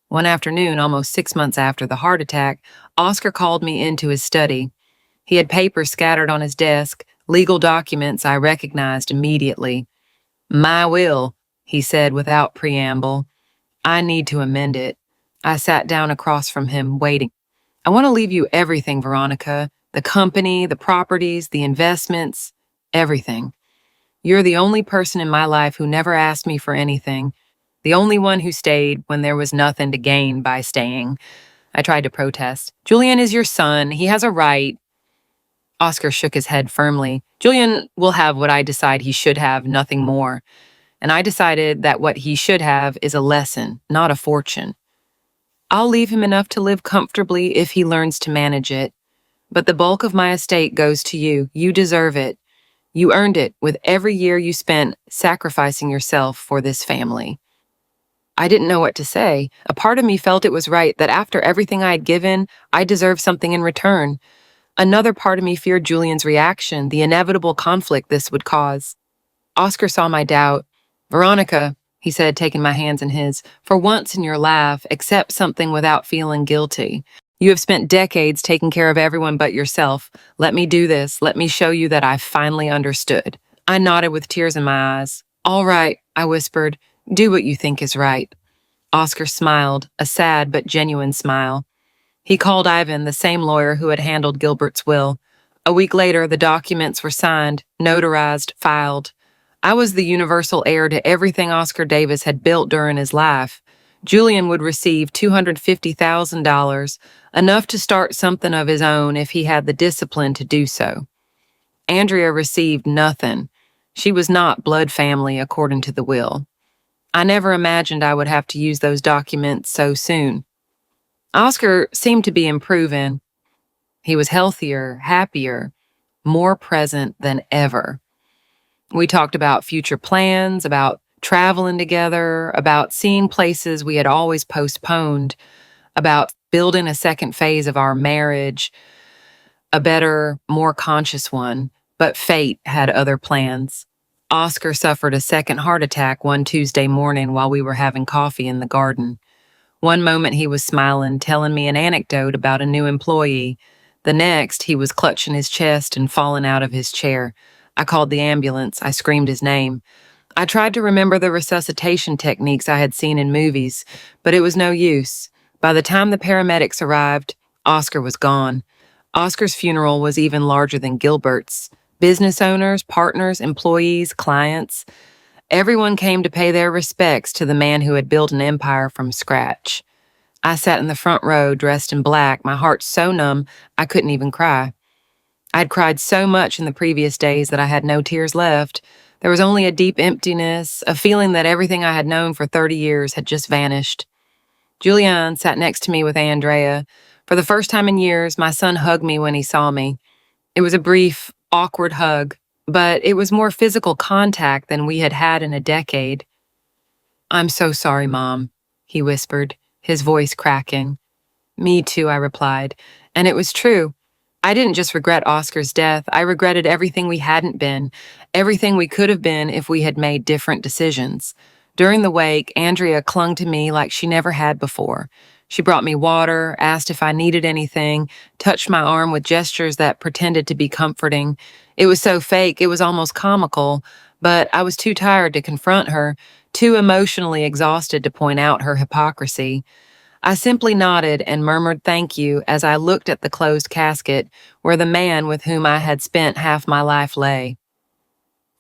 Speaker 1: One afternoon, almost 6 months after the heart attack, Oscar called me into his study. He had papers scattered on his desk, legal documents I recognized immediately. My will, he said without preamble. I need to amend it. I sat down across from him, waiting. I want to leave you everything, Veronica. The company, the properties, the investments, everything. You're the only person in my life who never asked me for anything. the only one who stayed when there was nothing to gain by staying. I tried to protest. Julian is your son. He has a right. Oscar shook his head firmly. Julian will have what I decide he should have, nothing more. And I decided that what he should have is a lesson, not a fortune. I'll leave him enough to live comfortably if he learns to manage it. But the bulk of my estate goes to you. You deserve it. You earned it with every year you spent sacrificing yourself for this family. I didn't know what to say. A part of me felt it was right that after everything I had given, I deserved something in return. Another part of me feared Julian's reaction, the inevitable conflict this would cause. Oscar saw my doubt. Veronica, he said, taking my hands in his, for once in your life, accept something without feeling guilty. You have spent decades taking care of everyone but yourself. Let me do this. Let me show you that I finally understood. I nodded with tears in my eyes. All right, I whispered. Do what you think is right. Oscar smiled, a sad but genuine smile. He called Ivan, the same lawyer who had handled Gilbert's will. A week later, the documents were signed, notarized, filed. I was the universal heir to everything Oscar Davis had built during his life. Julian would receive $250,000, enough to start something of his own if he had the discipline to do so. Andrea received nothing. She was not blood family according to the will. I never imagined I would have to use those documents so soon. Oscar seemed to be improving. He was healthier, happier, more present than ever. We talked about future plans, about traveling together, about seeing places we had always postponed, about building a second phase of our marriage, a better, more conscious one. But fate had other plans. Oscar suffered a second heart attack one Tuesday morning while we were having coffee in the garden. One moment he was smiling, telling me an anecdote about a new employee. The next, he was clutching his chest and falling out of his chair. I called the ambulance. I screamed his name. I tried to remember the resuscitation techniques I had seen in movies, but it was no use. By the time the paramedics arrived, Oscar was gone. Oscar's funeral was even larger than Gilbert's. Business owners, partners, employees, clients. Everyone came to pay their respects to the man who had built an empire from scratch. I sat in the front row, dressed in black, my heart so numb I couldn't even cry. I had cried so much in the previous days that I had no tears left. There was only a deep emptiness, a feeling that everything I had known for 30 years had just vanished. Julian sat next to me with Andrea. For the first time in years, my son hugged me when he saw me. It was a brief, awkward hug, but it was more physical contact than we had had in a decade. I'm so sorry, Mom, he whispered, his voice cracking. Me too, I replied, and it was true. I didn't just regret Oscar's death, I regretted everything we hadn't been, everything we could have been if we had made different decisions. During the wake, Andrea clung to me like she never had before. She brought me water, asked if I needed anything, touched my arm with gestures that pretended to be comforting. It was so fake, it was almost comical, but I was too tired to confront her, too emotionally exhausted to point out her hypocrisy. I simply nodded and murmured thank you as I looked at the closed casket where the man with whom I had spent half my life lay.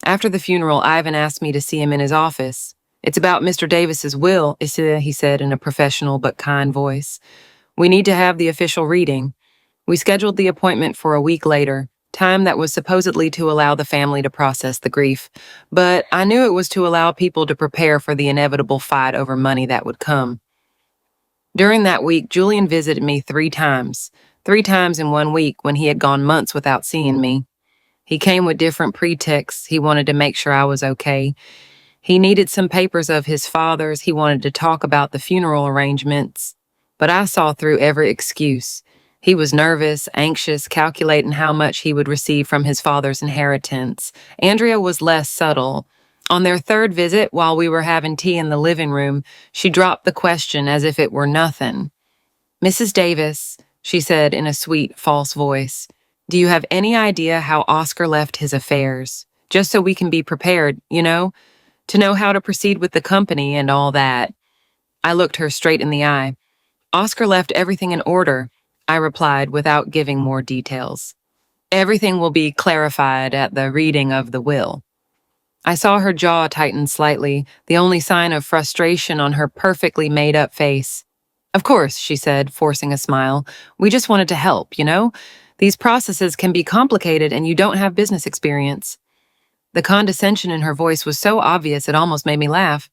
Speaker 1: After the funeral, Ivan asked me to see him in his office. It's about Mr. Davis's will, he said in a professional but kind voice. We need to have the official reading. We scheduled the appointment for a week later, time that was supposedly to allow the family to process the grief. But I knew it was to allow people to prepare for the inevitable fight over money that would come. During that week, Julian visited me 3 times. 3 times in 1 week when he had gone months without seeing me. He came with different pretexts. He wanted to make sure I was okay. He needed some papers of his father's. He wanted to talk about the funeral arrangements. But I saw through every excuse. He was nervous, anxious, calculating how much he would receive from his father's inheritance. Andrea was less subtle. On their 3rd visit, while we were having tea in the living room, she dropped the question as if it were nothing. Mrs. Davis, she said in a sweet, false voice, do you have any idea how Oscar left his affairs? Just so we can be prepared, to know how to proceed with the company and all that. I looked her straight in the eye. Oscar left everything in order, I replied without giving more details. Everything will be clarified at the reading of the will. I saw her jaw tighten slightly, the only sign of frustration on her perfectly made-up face. Of course, she said, forcing a smile. We just wanted to help, you know? These processes can be complicated and you don't have business experience. The condescension in her voice was so obvious it almost made me laugh.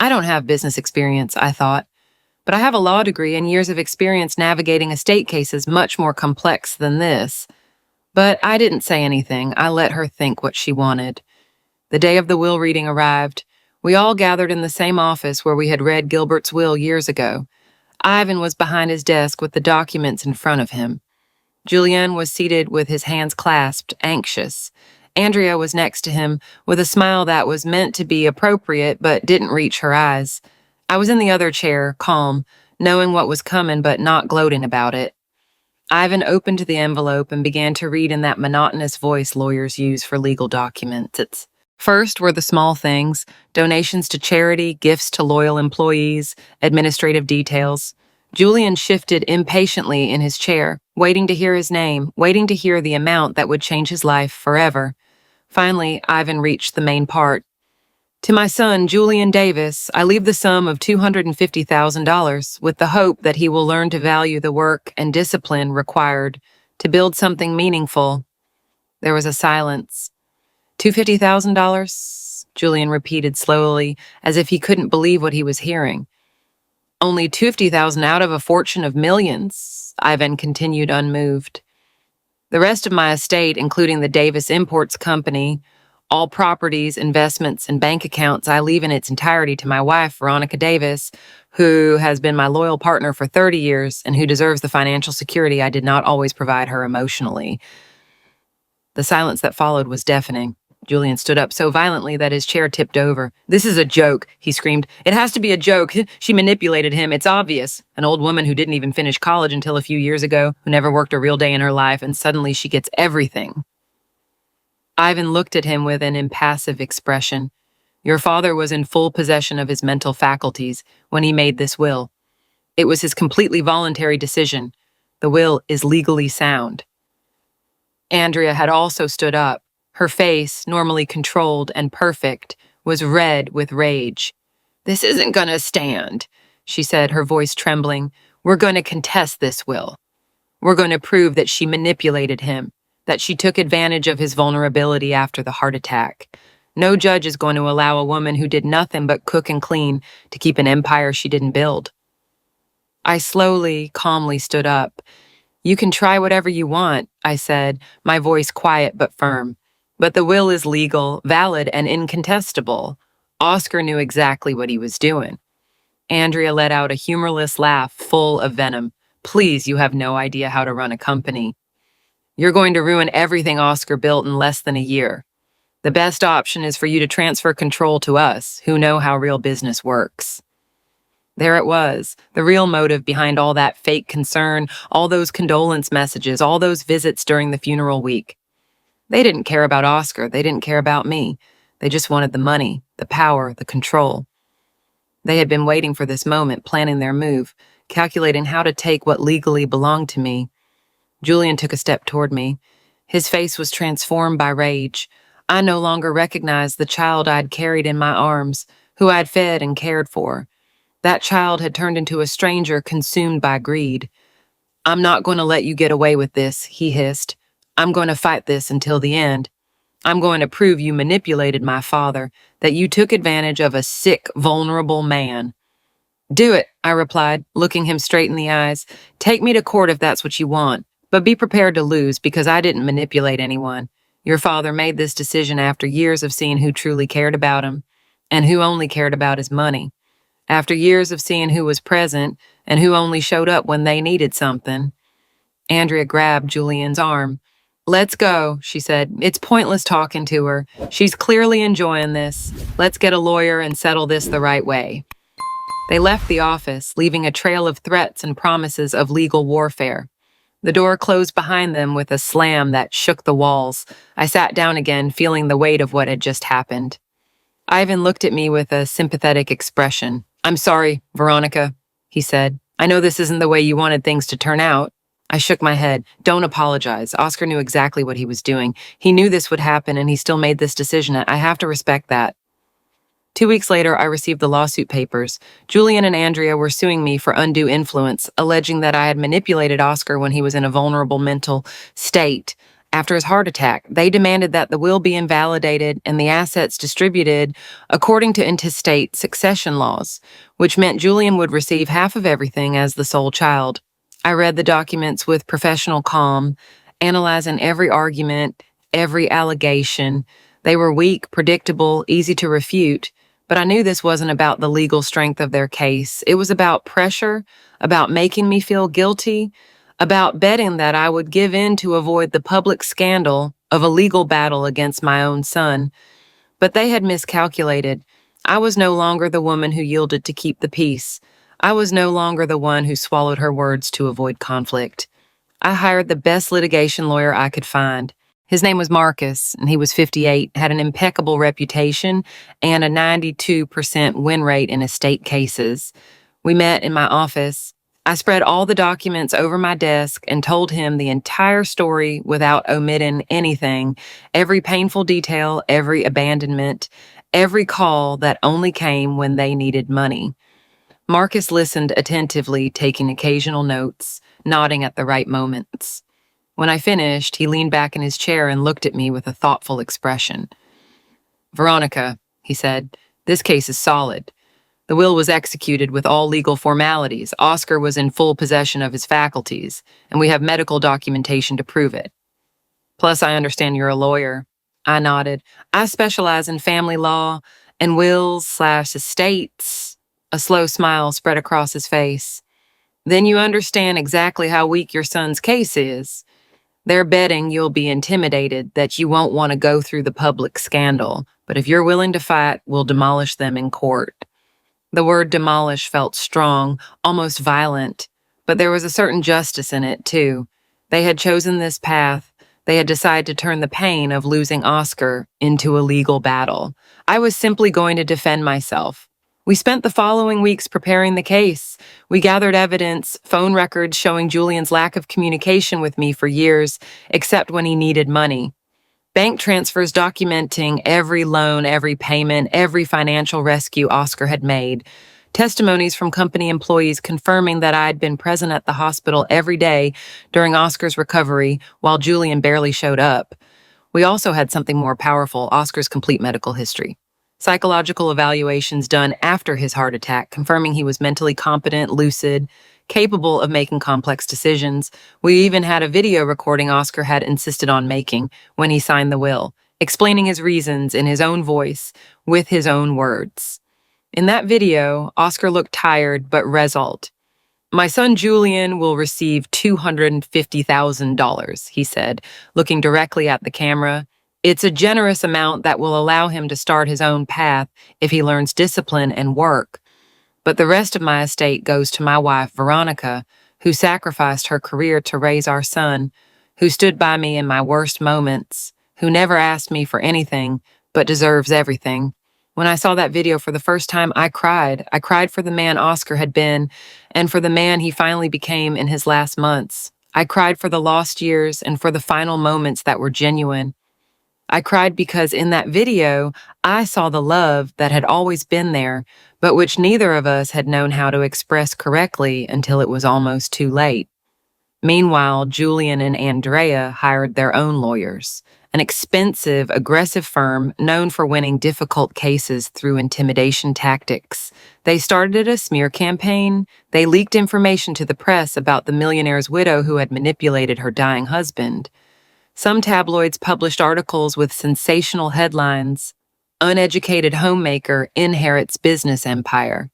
Speaker 1: I don't have business experience, I thought, but I have a law degree and years of experience navigating estate cases much more complex than this. But I didn't say anything. I let her think what she wanted. The day of the will reading arrived. We all gathered in the same office where we had read Gilbert's will years ago. Ivan was behind his desk with the documents in front of him. Julian was seated with his hands clasped, anxious. Andrea was next to him with a smile that was meant to be appropriate but didn't reach her eyes. I was in the other chair, calm, knowing what was coming but not gloating about it. Ivan opened the envelope and began to read in that monotonous voice lawyers use for legal documents. First were the small things, donations to charity, gifts to loyal employees, administrative details. Julian shifted impatiently in his chair, waiting to hear his name, waiting to hear the amount that would change his life forever. Finally, Ivan reached the main part. To my son, Julian Davis, I leave the sum of $250,000 with the hope that he will learn to value the work and discipline required to build something meaningful. There was a silence. $250,000? Julian repeated slowly, as if he couldn't believe what he was hearing. Only $250,000 out of a fortune of millions, Ivan continued unmoved. The rest of my estate, including the Davis Imports Company, all properties, investments, and bank accounts, I leave in its entirety to my wife, Veronica Davis, who has been my loyal partner for 30 years and who deserves the financial security I did not always provide her emotionally. The silence that followed was deafening. Julian stood up so violently that his chair tipped over. "This is a joke," he screamed. "It has to be a joke. She manipulated him. It's obvious. An old woman who didn't even finish college until a few years ago, who never worked a real day in her life, and suddenly she gets everything." Ivan looked at him with an impassive expression. "Your father was in full possession of his mental faculties when he made this will. It was his completely voluntary decision. The will is legally sound." Andrea had also stood up. Her face, normally controlled and perfect, was red with rage. "This isn't gonna stand," she said, her voice trembling. "We're going to contest this will. We're going to prove that she manipulated him, that she took advantage of his vulnerability after the heart attack. No judge is going to allow a woman who did nothing but cook and clean to keep an empire she didn't build." I slowly, calmly stood up. "You can try whatever you want," I said, my voice quiet but firm. "But the will is legal, valid, and incontestable." Oscar knew exactly what he was doing. Andrea let out a humorless laugh full of venom. "Please, you have no idea how to run a company. You're going to ruin everything Oscar built in less than a year. The best option is for you to transfer control to us, who know how real business works." There it was, the real motive behind all that fake concern, all those condolence messages, all those visits during the funeral week. They didn't care about Oscar. They didn't care about me. They just wanted the money, the power, the control. They had been waiting for this moment, planning their move, calculating how to take what legally belonged to me. Julian took a step toward me. His face was transformed by rage. I no longer recognized the child I'd carried in my arms, who I'd fed and cared for. That child had turned into a stranger consumed by greed. "I'm not going to let you get away with this," he hissed. "I'm going to fight this until the end. I'm going to prove you manipulated my father, that you took advantage of a sick, vulnerable man." "Do it," I replied, looking him straight in the eyes. "Take me to court if that's what you want, but be prepared to lose because I didn't manipulate anyone. Your father made this decision after years of seeing who truly cared about him and who only cared about his money. After years of seeing who was present and who only showed up when they needed something." Andrea grabbed Julian's arm. "Let's go," she said. "It's pointless talking to her. She's clearly enjoying this. Let's get a lawyer and settle this the right way." They left the office, leaving a trail of threats and promises of legal warfare. The door closed behind them with a slam that shook the walls. I sat down again, feeling the weight of what had just happened. Ivan looked at me with a sympathetic expression. "I'm sorry, Veronica," he said. "I know this isn't the way you wanted things to turn out." I shook my head. Don't apologize. Oscar knew exactly what he was doing. He knew this would happen and he still made this decision. I have to respect that. 2 weeks later, I received the lawsuit papers. Julian and Andrea were suing me for undue influence, alleging that I had manipulated Oscar when he was in a vulnerable mental state. After his heart attack, they demanded that the will be invalidated and the assets distributed according to intestate succession laws, which meant Julian would receive half of everything as the sole child. I read the documents with professional calm, analyzing every argument, every allegation. They were weak, predictable, easy to refute. But I knew this wasn't about the legal strength of their case. It was about pressure, about making me feel guilty, about betting that I would give in to avoid the public scandal of a legal battle against my own son. But they had miscalculated. I was no longer the woman who yielded to keep the peace. I was no longer the one who swallowed her words to avoid conflict. I hired the best litigation lawyer I could find. His name was Marcus, and he was 58, had an impeccable reputation, and a 92% win rate in estate cases. We met in my office. I spread all the documents over my desk and told him the entire story without omitting anything, every painful detail, every abandonment, every call that only came when they needed money. Marcus listened attentively, taking occasional notes, nodding at the right moments. When I finished, he leaned back in his chair and looked at me with a thoughtful expression. "Veronica," he said, "this case is solid. The will was executed with all legal formalities. Oscar was in full possession of his faculties, and we have medical documentation to prove it. Plus, I understand you're a lawyer." I nodded. "I specialize in family law and wills/estates." A slow smile spread across his face. "Then you understand exactly how weak your son's case is. They're betting you'll be intimidated, that you won't want to go through the public scandal. But if you're willing to fight, we'll demolish them in court." The word demolish felt strong, almost violent, but there was a certain justice in it, too. They had chosen this path. They had decided to turn the pain of losing Oscar into a legal battle. I was simply going to defend myself. We spent the following weeks preparing the case. We gathered evidence, phone records showing Julian's lack of communication with me for years, except when he needed money. Bank transfers documenting every loan, every payment, every financial rescue Oscar had made. Testimonies from company employees confirming that I had been present at the hospital every day during Oscar's recovery while Julian barely showed up. We also had something more powerful, Oscar's complete medical history. Psychological evaluations done after his heart attack, confirming he was mentally competent, lucid, capable of making complex decisions. We even had a video recording Oscar had insisted on making when he signed the will, explaining his reasons in his own voice, with his own words. In that video, Oscar looked tired but resolute. "My son Julian will receive $250,000, he said, looking directly at the camera. "It's a generous amount that will allow him to start his own path if he learns discipline and work. But the rest of my estate goes to my wife, Veronica, who sacrificed her career to raise our son, who stood by me in my worst moments, who never asked me for anything, but deserves everything." When I saw that video for the first time, I cried. I cried for the man Oscar had been, and for the man he finally became in his last months. I cried for the lost years and for the final moments that were genuine. I cried because in that video, I saw the love that had always been there, but which neither of us had known how to express correctly until it was almost too late. Meanwhile, Julian and Andrea hired their own lawyers, an expensive, aggressive firm known for winning difficult cases through intimidation tactics. They started a smear campaign. They leaked information to the press about the millionaire's widow who had manipulated her dying husband. Some tabloids published articles with sensational headlines: "Uneducated homemaker inherits business empire.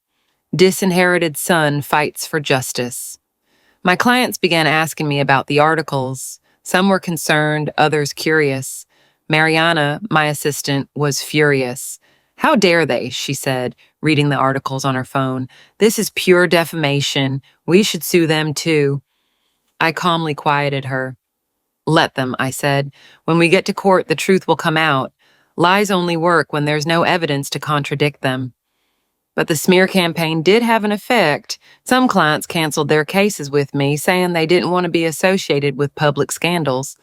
Speaker 1: Disinherited son fights for justice." My clients began asking me about the articles. Some were concerned, others curious. Mariana, my assistant, was furious. "How dare they?" she said, reading the articles on her phone. "This is pure defamation. We should sue them too." I calmly quieted her. "Let them," I said. "When we get to court, the truth will come out. Lies only work when there's no evidence to contradict them." But the smear campaign did have an effect. Some clients canceled their cases with me, saying they didn't want to be associated with public scandals.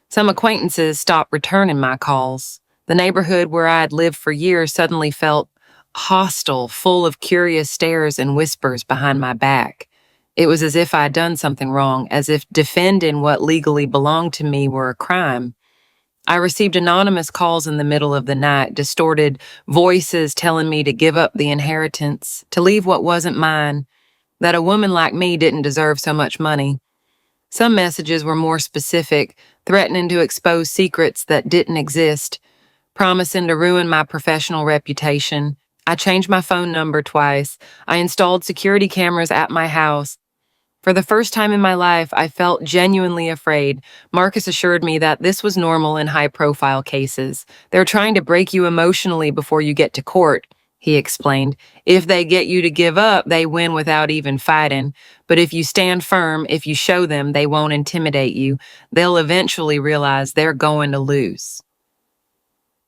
Speaker 1: Some acquaintances stopped returning my calls. The neighborhood where I had lived for years suddenly felt hostile, full of curious stares and whispers behind my back. It was as if I had done something wrong, as if defending what legally belonged to me were a crime. I received anonymous calls in the middle of the night, distorted voices telling me to give up the inheritance, to leave what wasn't mine, that a woman like me didn't deserve so much money. Some messages were more specific, threatening to expose secrets that didn't exist, promising to ruin my professional reputation. I changed my phone number twice. I installed security cameras at my house. For the first time in my life, I felt genuinely afraid. Marcus assured me that this was normal in high-profile cases. They're trying to break you emotionally before you get to court, he explained. If they get you to give up, they win without even fighting. But if you stand firm, if you show them they won't intimidate you, they'll eventually realize they're going to lose.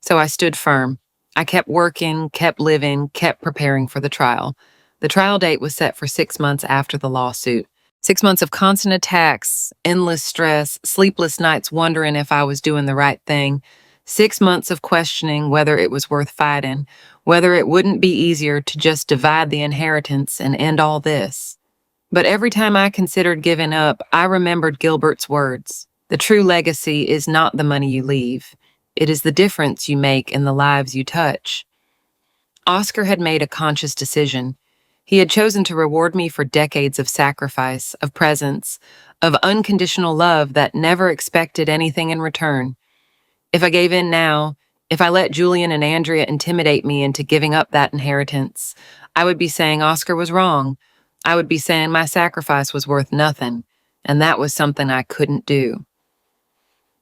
Speaker 1: So I stood firm. I kept working, kept living, kept preparing for the trial. The trial date was set for 6 months after the lawsuit. 6 months of constant attacks, endless stress, sleepless nights wondering if I was doing the right thing. 6 months of questioning whether it was worth fighting, whether it wouldn't be easier to just divide the inheritance and end all this. But every time I considered giving up, I remembered Gilbert's words. The true legacy is not the money you leave. It is the difference you make in the lives you touch. Oscar had made a conscious decision. He had chosen to reward me for decades of sacrifice, of presence, of unconditional love that never expected anything in return. If I gave in now, if I let Julian and Andrea intimidate me into giving up that inheritance, I would be saying Oscar was wrong. I would be saying my sacrifice was worth nothing, and that was something I couldn't do.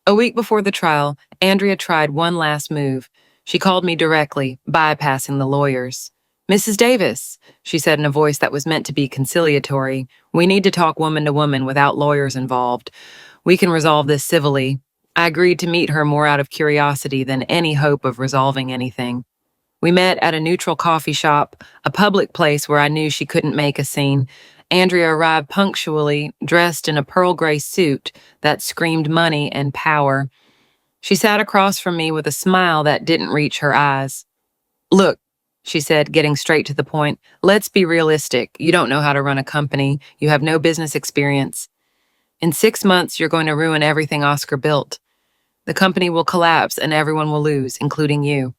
Speaker 1: A week before the trial, Andrea tried one last move. She called me directly, bypassing the lawyers. "Mrs. Davis," she said in a voice that was meant to be conciliatory, "we need to talk woman to woman without lawyers involved. We can resolve this civilly." I agreed to meet her more out of curiosity than any hope of resolving anything. We met at a neutral coffee shop, a public place where I knew she couldn't make a scene. Andrea arrived punctually, dressed in a pearl gray suit that screamed money and power. She sat across from me with a smile that didn't reach her eyes. "Look," she said, getting straight to the point, "let's be realistic. You don't know how to run a company. You have no business experience. In 6 months, you're going to ruin everything Oscar built. The company will collapse and everyone will lose, including you."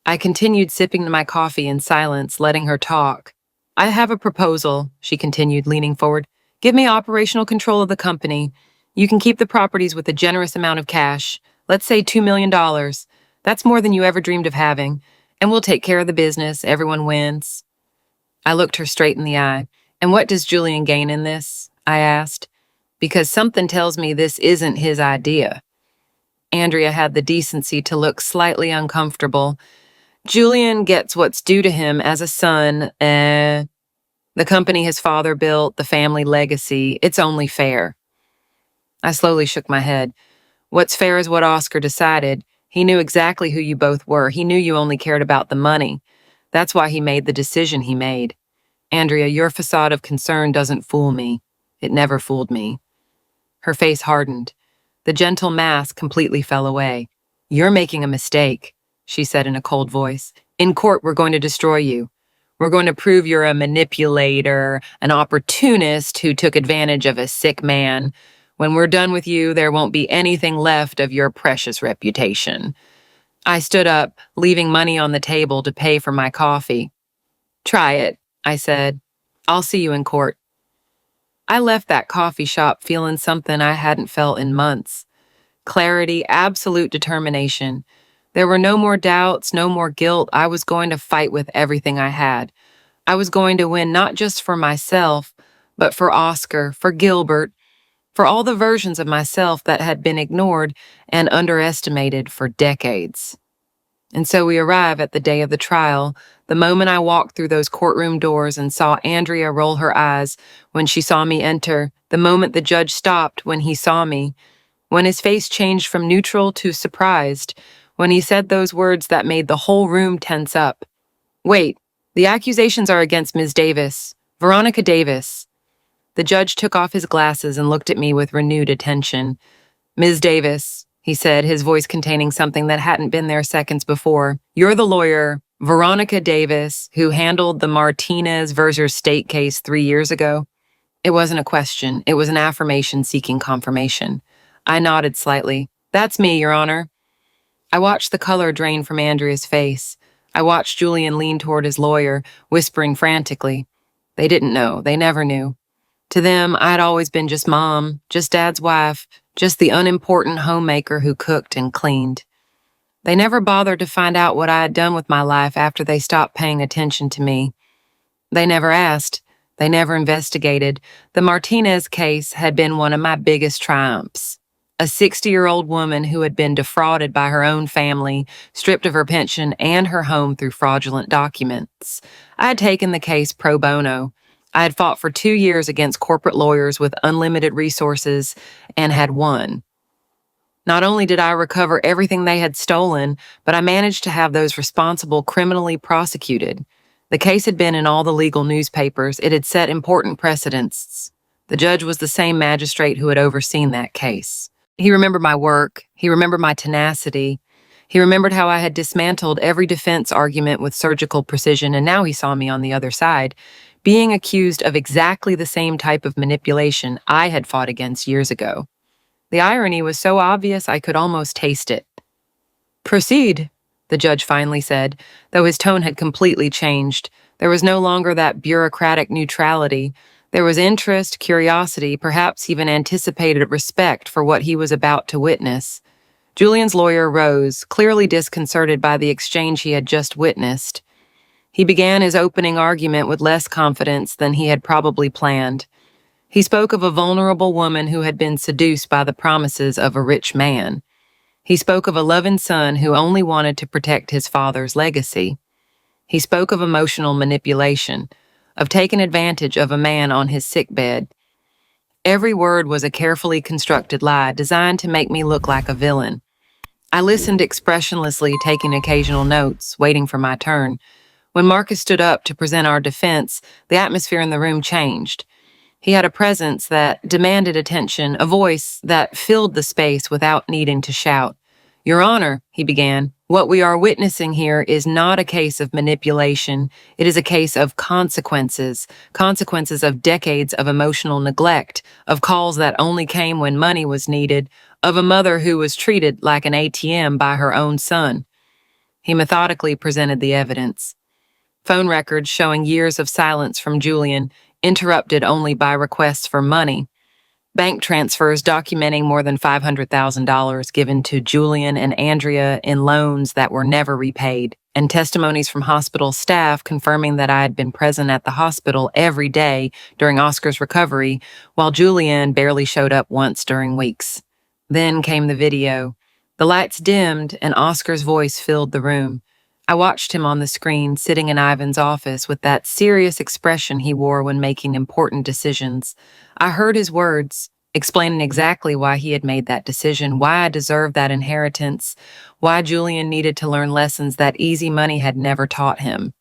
Speaker 1: I continued sipping my coffee in silence, letting her talk. "I have a proposal," she continued, leaning forward. "Give me operational control of the company. You can keep the properties with a generous amount of cash. Let's say $2 million. That's more than you ever dreamed of having. And we'll take care of the business. Everyone wins." I looked her straight in the eye. "And what does Julian gain in this?" I asked. "Because something tells me this isn't his idea." Andrea had the decency to look slightly uncomfortable. "Julian gets what's due to him as a son. The company his father built, the family legacy. It's only fair." I slowly shook my head. "What's fair is what Oscar decided. He knew exactly who you both were. He knew you only cared about the money. That's why he made the decision he made. Andrea, your facade of concern doesn't fool me. It never fooled me." Her face hardened. The gentle mask completely fell away. "You're making a mistake," she said in a cold voice. "In court, we're going to destroy you. We're going to prove you're a manipulator, an opportunist who took advantage of a sick man. When we're done with you, there won't be anything left of your precious reputation." I stood up, leaving money on the table to pay for my coffee. "Try it," I said. "I'll see you in court." I left that coffee shop feeling something I hadn't felt in months. Clarity, absolute determination. There were no more doubts, no more guilt. I was going to fight with everything I had. I was going to win not just for myself, but for Oscar, for Gilbert, for all the versions of myself that had been ignored and underestimated for decades. And so we arrive at the day of the trial, the moment I walked through those courtroom doors and saw Andrea roll her eyes when she saw me enter, the moment the judge stopped when he saw me, when his face changed from neutral to surprised, when he said those words that made the whole room tense up. "Wait, The accusations are against Ms. Davis, Veronica Davis. The judge took off his glasses and looked at me with renewed attention. Ms. Davis, he said, his voice containing something that hadn't been there seconds before. You're the lawyer, Veronica Davis, who handled the Martinez versus State case 3 years ago? It wasn't a question. It was an affirmation seeking confirmation. I nodded slightly. That's me, Your Honor. I watched the color drain from Andrea's face. I watched Julian lean toward his lawyer, whispering frantically. They didn't know. They never knew. To them, I'd always been just Mom, just Dad's wife, just the unimportant homemaker who cooked and cleaned. They never bothered to find out what I had done with my life after they stopped paying attention to me. They never asked. They never investigated. The Martinez case had been one of my biggest triumphs. A 60-year-old woman who had been defrauded by her own family, stripped of her pension and her home through fraudulent documents. I had taken the case pro bono. I had fought for 2 years against corporate lawyers with unlimited resources and had won. Not only did I recover everything they had stolen, but I managed to have those responsible criminally prosecuted. The case had been in all the legal newspapers. It had set important precedents. The judge was the same magistrate who had overseen that case. He remembered my work. He remembered my tenacity. He remembered how I had dismantled every defense argument with surgical precision, and now he saw me on the other side, being accused of exactly the same type of manipulation I had fought against years ago. The irony was so obvious I could almost taste it. Proceed, the judge finally said, though his tone had completely changed. There was no longer that bureaucratic neutrality. There was interest, curiosity, perhaps even anticipated respect for what he was about to witness. Julian's lawyer rose, clearly disconcerted by the exchange he had just witnessed. He began his opening argument with less confidence than he had probably planned. He spoke of a vulnerable woman who had been seduced by the promises of a rich man. He spoke of a loving son who only wanted to protect his father's legacy. He spoke of emotional manipulation, of taking advantage of a man on his sickbed. Every word was a carefully constructed lie designed to make me look like a villain. I listened expressionlessly, taking occasional notes, waiting for my turn. When Marcus stood up to present our defense, the atmosphere in the room changed. He had a presence that demanded attention, a voice that filled the space without needing to shout. Your Honor, he began, what we are witnessing here is not a case of manipulation. It is a case of consequences of decades of emotional neglect, of calls that only came when money was needed, of a mother who was treated like an ATM by her own son. He methodically presented the evidence. Phone records showing years of silence from Julian, interrupted only by requests for money. Bank transfers documenting more than $500,000 given to Julian and Andrea in loans that were never repaid, and testimonies from hospital staff confirming that I had been present at the hospital every day during Oscar's recovery, while Julian barely showed up once during weeks. Then came the video. The lights dimmed and Oscar's voice filled the room. I watched him on the screen, sitting in Ivan's office with that serious expression he wore when making important decisions. I heard his words, explaining exactly why he had made that decision, why I deserved that inheritance, why Julian needed to learn lessons that easy money had never taught him.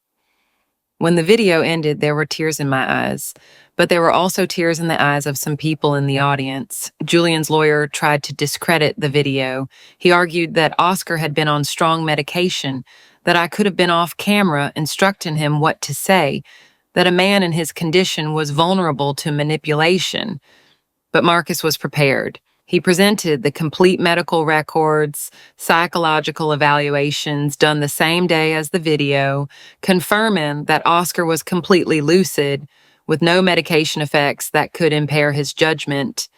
Speaker 1: When the video ended, there were tears in my eyes, but there were also tears in the eyes of some people in the audience. Julian's lawyer tried to discredit the video. He argued that Oscar had been on strong medication, that I could have been off camera instructing him what to say, that a man in his condition was vulnerable to manipulation. But Marcus was prepared. He presented the complete medical records, psychological evaluations done the same day as the video, confirming that Oscar was completely lucid, with no medication effects that could impair his judgment.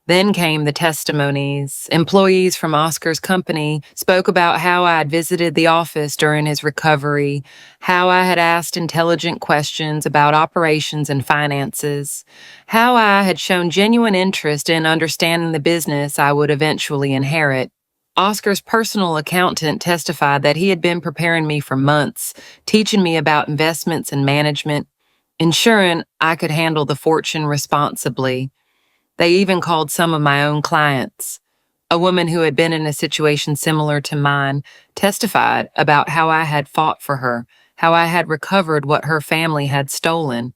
Speaker 1: Then came the testimonies. Employees from Oscar's company spoke about how I had visited the office during his recovery, how I had asked intelligent questions about operations and finances, how I had shown genuine interest in understanding the business I would eventually inherit. Oscar's personal accountant testified that he had been preparing me for months, teaching me about investments and management, ensuring I could handle the fortune responsibly. They even called some of my own clients. A woman who had been in a situation similar to mine testified about how I had fought for her, how I had recovered what her family had stolen.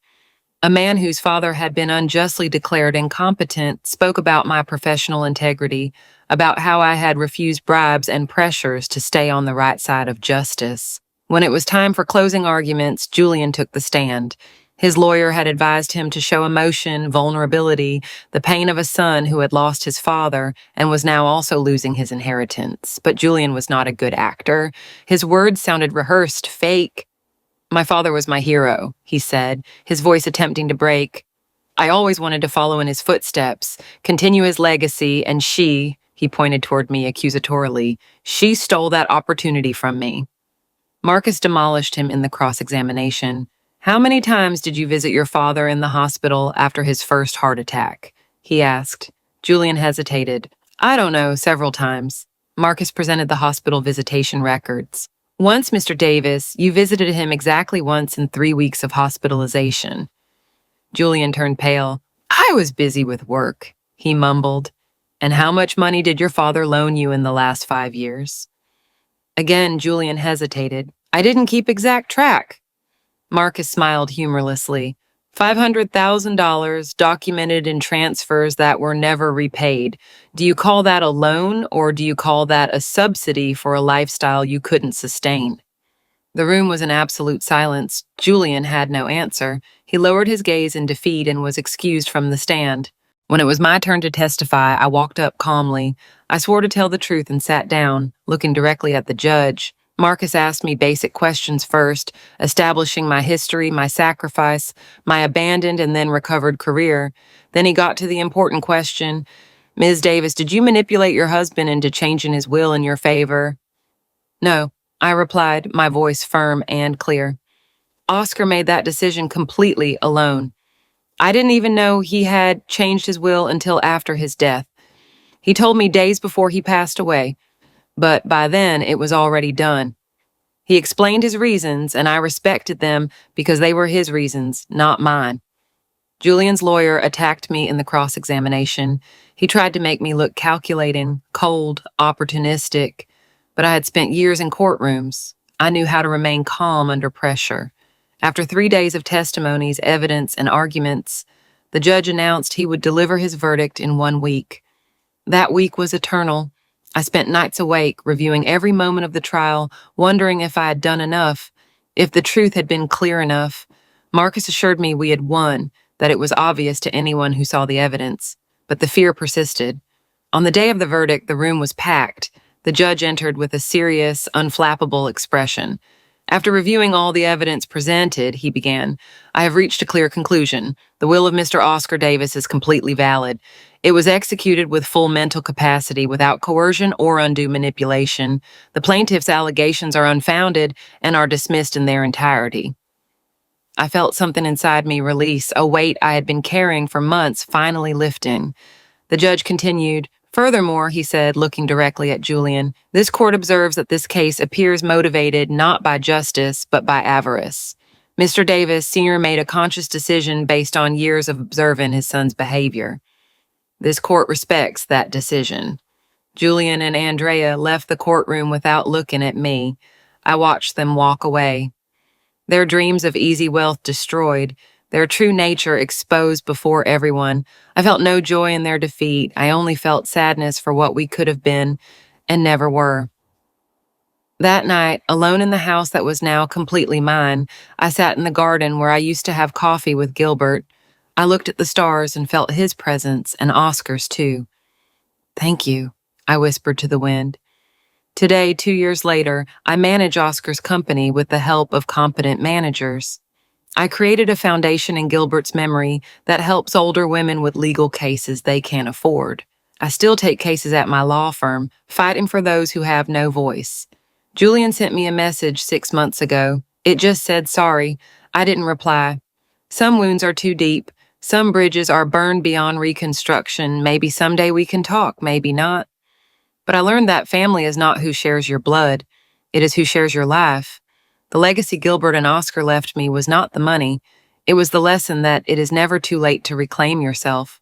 Speaker 1: A man whose father had been unjustly declared incompetent spoke about my professional integrity, about how I had refused bribes and pressures to stay on the right side of justice. When it was time for closing arguments, Julian took the stand. His lawyer had advised him to show emotion, vulnerability, the pain of a son who had lost his father and was now also losing his inheritance. But Julian was not a good actor. His words sounded rehearsed, fake. "My father was my hero," he said, his voice attempting to break. "I always wanted to follow in his footsteps, continue his legacy, and he pointed toward me accusatorily, she stole that opportunity from me." Marcus demolished him in the cross-examination. "How many times did you visit your father in the hospital after his first heart attack?" he asked. Julian hesitated. "I don't know, several times." Marcus presented the hospital visitation records. "Once, Mr. Davis, you visited him exactly once in 3 weeks of hospitalization." Julian turned pale. "I was busy with work," he mumbled. "And how much money did your father loan you in the last 5 years?" Again, Julian hesitated. "I didn't keep exact track." Marcus smiled humorlessly. $500,000 documented in transfers that were never repaid. Do you call that a loan, or do you call that a subsidy for a lifestyle you couldn't sustain? The room was in absolute silence. Julian had no answer. He lowered his gaze in defeat and was excused from the stand. When it was my turn to testify, I walked up calmly. I swore to tell the truth and sat down, looking directly at the judge. Marcus asked me basic questions first, establishing my history, my sacrifice, my abandoned and then recovered career. Then he got to the important question. "Ms. Davis, did you manipulate your husband into changing his will in your favor?" "No," I replied, my voice firm and clear. "Oscar made that decision completely alone. I didn't even know he had changed his will until after his death. He told me days before he passed away, but by then it was already done. He explained his reasons, and I respected them because they were his reasons, not mine." Julian's lawyer attacked me in the cross-examination. He tried to make me look calculating, cold, opportunistic, but I had spent years in courtrooms. I knew how to remain calm under pressure. After 3 days of testimonies, evidence, and arguments, the judge announced he would deliver his verdict in 1 week. That week was eternal. I spent nights awake, reviewing every moment of the trial, wondering if I had done enough, if the truth had been clear enough. Marcus assured me we had won, that it was obvious to anyone who saw the evidence, but the fear persisted. On the day of the verdict, the room was packed. The judge entered with a serious, unflappable expression. After reviewing all the evidence presented, he began, "I have reached a clear conclusion. The will of Mr. Oscar Davis is completely valid. It was executed with full mental capacity, without coercion or undue manipulation. The plaintiff's allegations are unfounded and are dismissed in their entirety." I felt something inside me release, a weight I had been carrying for months finally lifting. The judge continued, "Furthermore," he said, looking directly at Julian, "this court observes that this case appears motivated not by justice, but by avarice. Mr. Davis, Sr. made a conscious decision based on years of observing his son's behavior. This court respects that decision." Julian and Andrea left the courtroom without looking at me. I watched them walk away. Their dreams of easy wealth destroyed, their true nature exposed before everyone. I felt no joy in their defeat. I only felt sadness for what we could have been and never were. That night, alone in the house that was now completely mine, I sat in the garden where I used to have coffee with Gilbert. I looked at the stars and felt his presence and Oscar's too. "Thank you," I whispered to the wind. Today, 2 years later, I manage Oscar's company with the help of competent managers. I created a foundation in Gilbert's memory that helps older women with legal cases they can't afford. I still take cases at my law firm, fighting for those who have no voice. Julian sent me a message 6 months ago. It just said sorry. I didn't reply. Some wounds are too deep. Some bridges are burned beyond reconstruction. Maybe someday we can talk, maybe not. But I learned that family is not who shares your blood. It is who shares your life. The legacy Gilbert and Oscar left me was not the money. It was the lesson that it is never too late to reclaim yourself.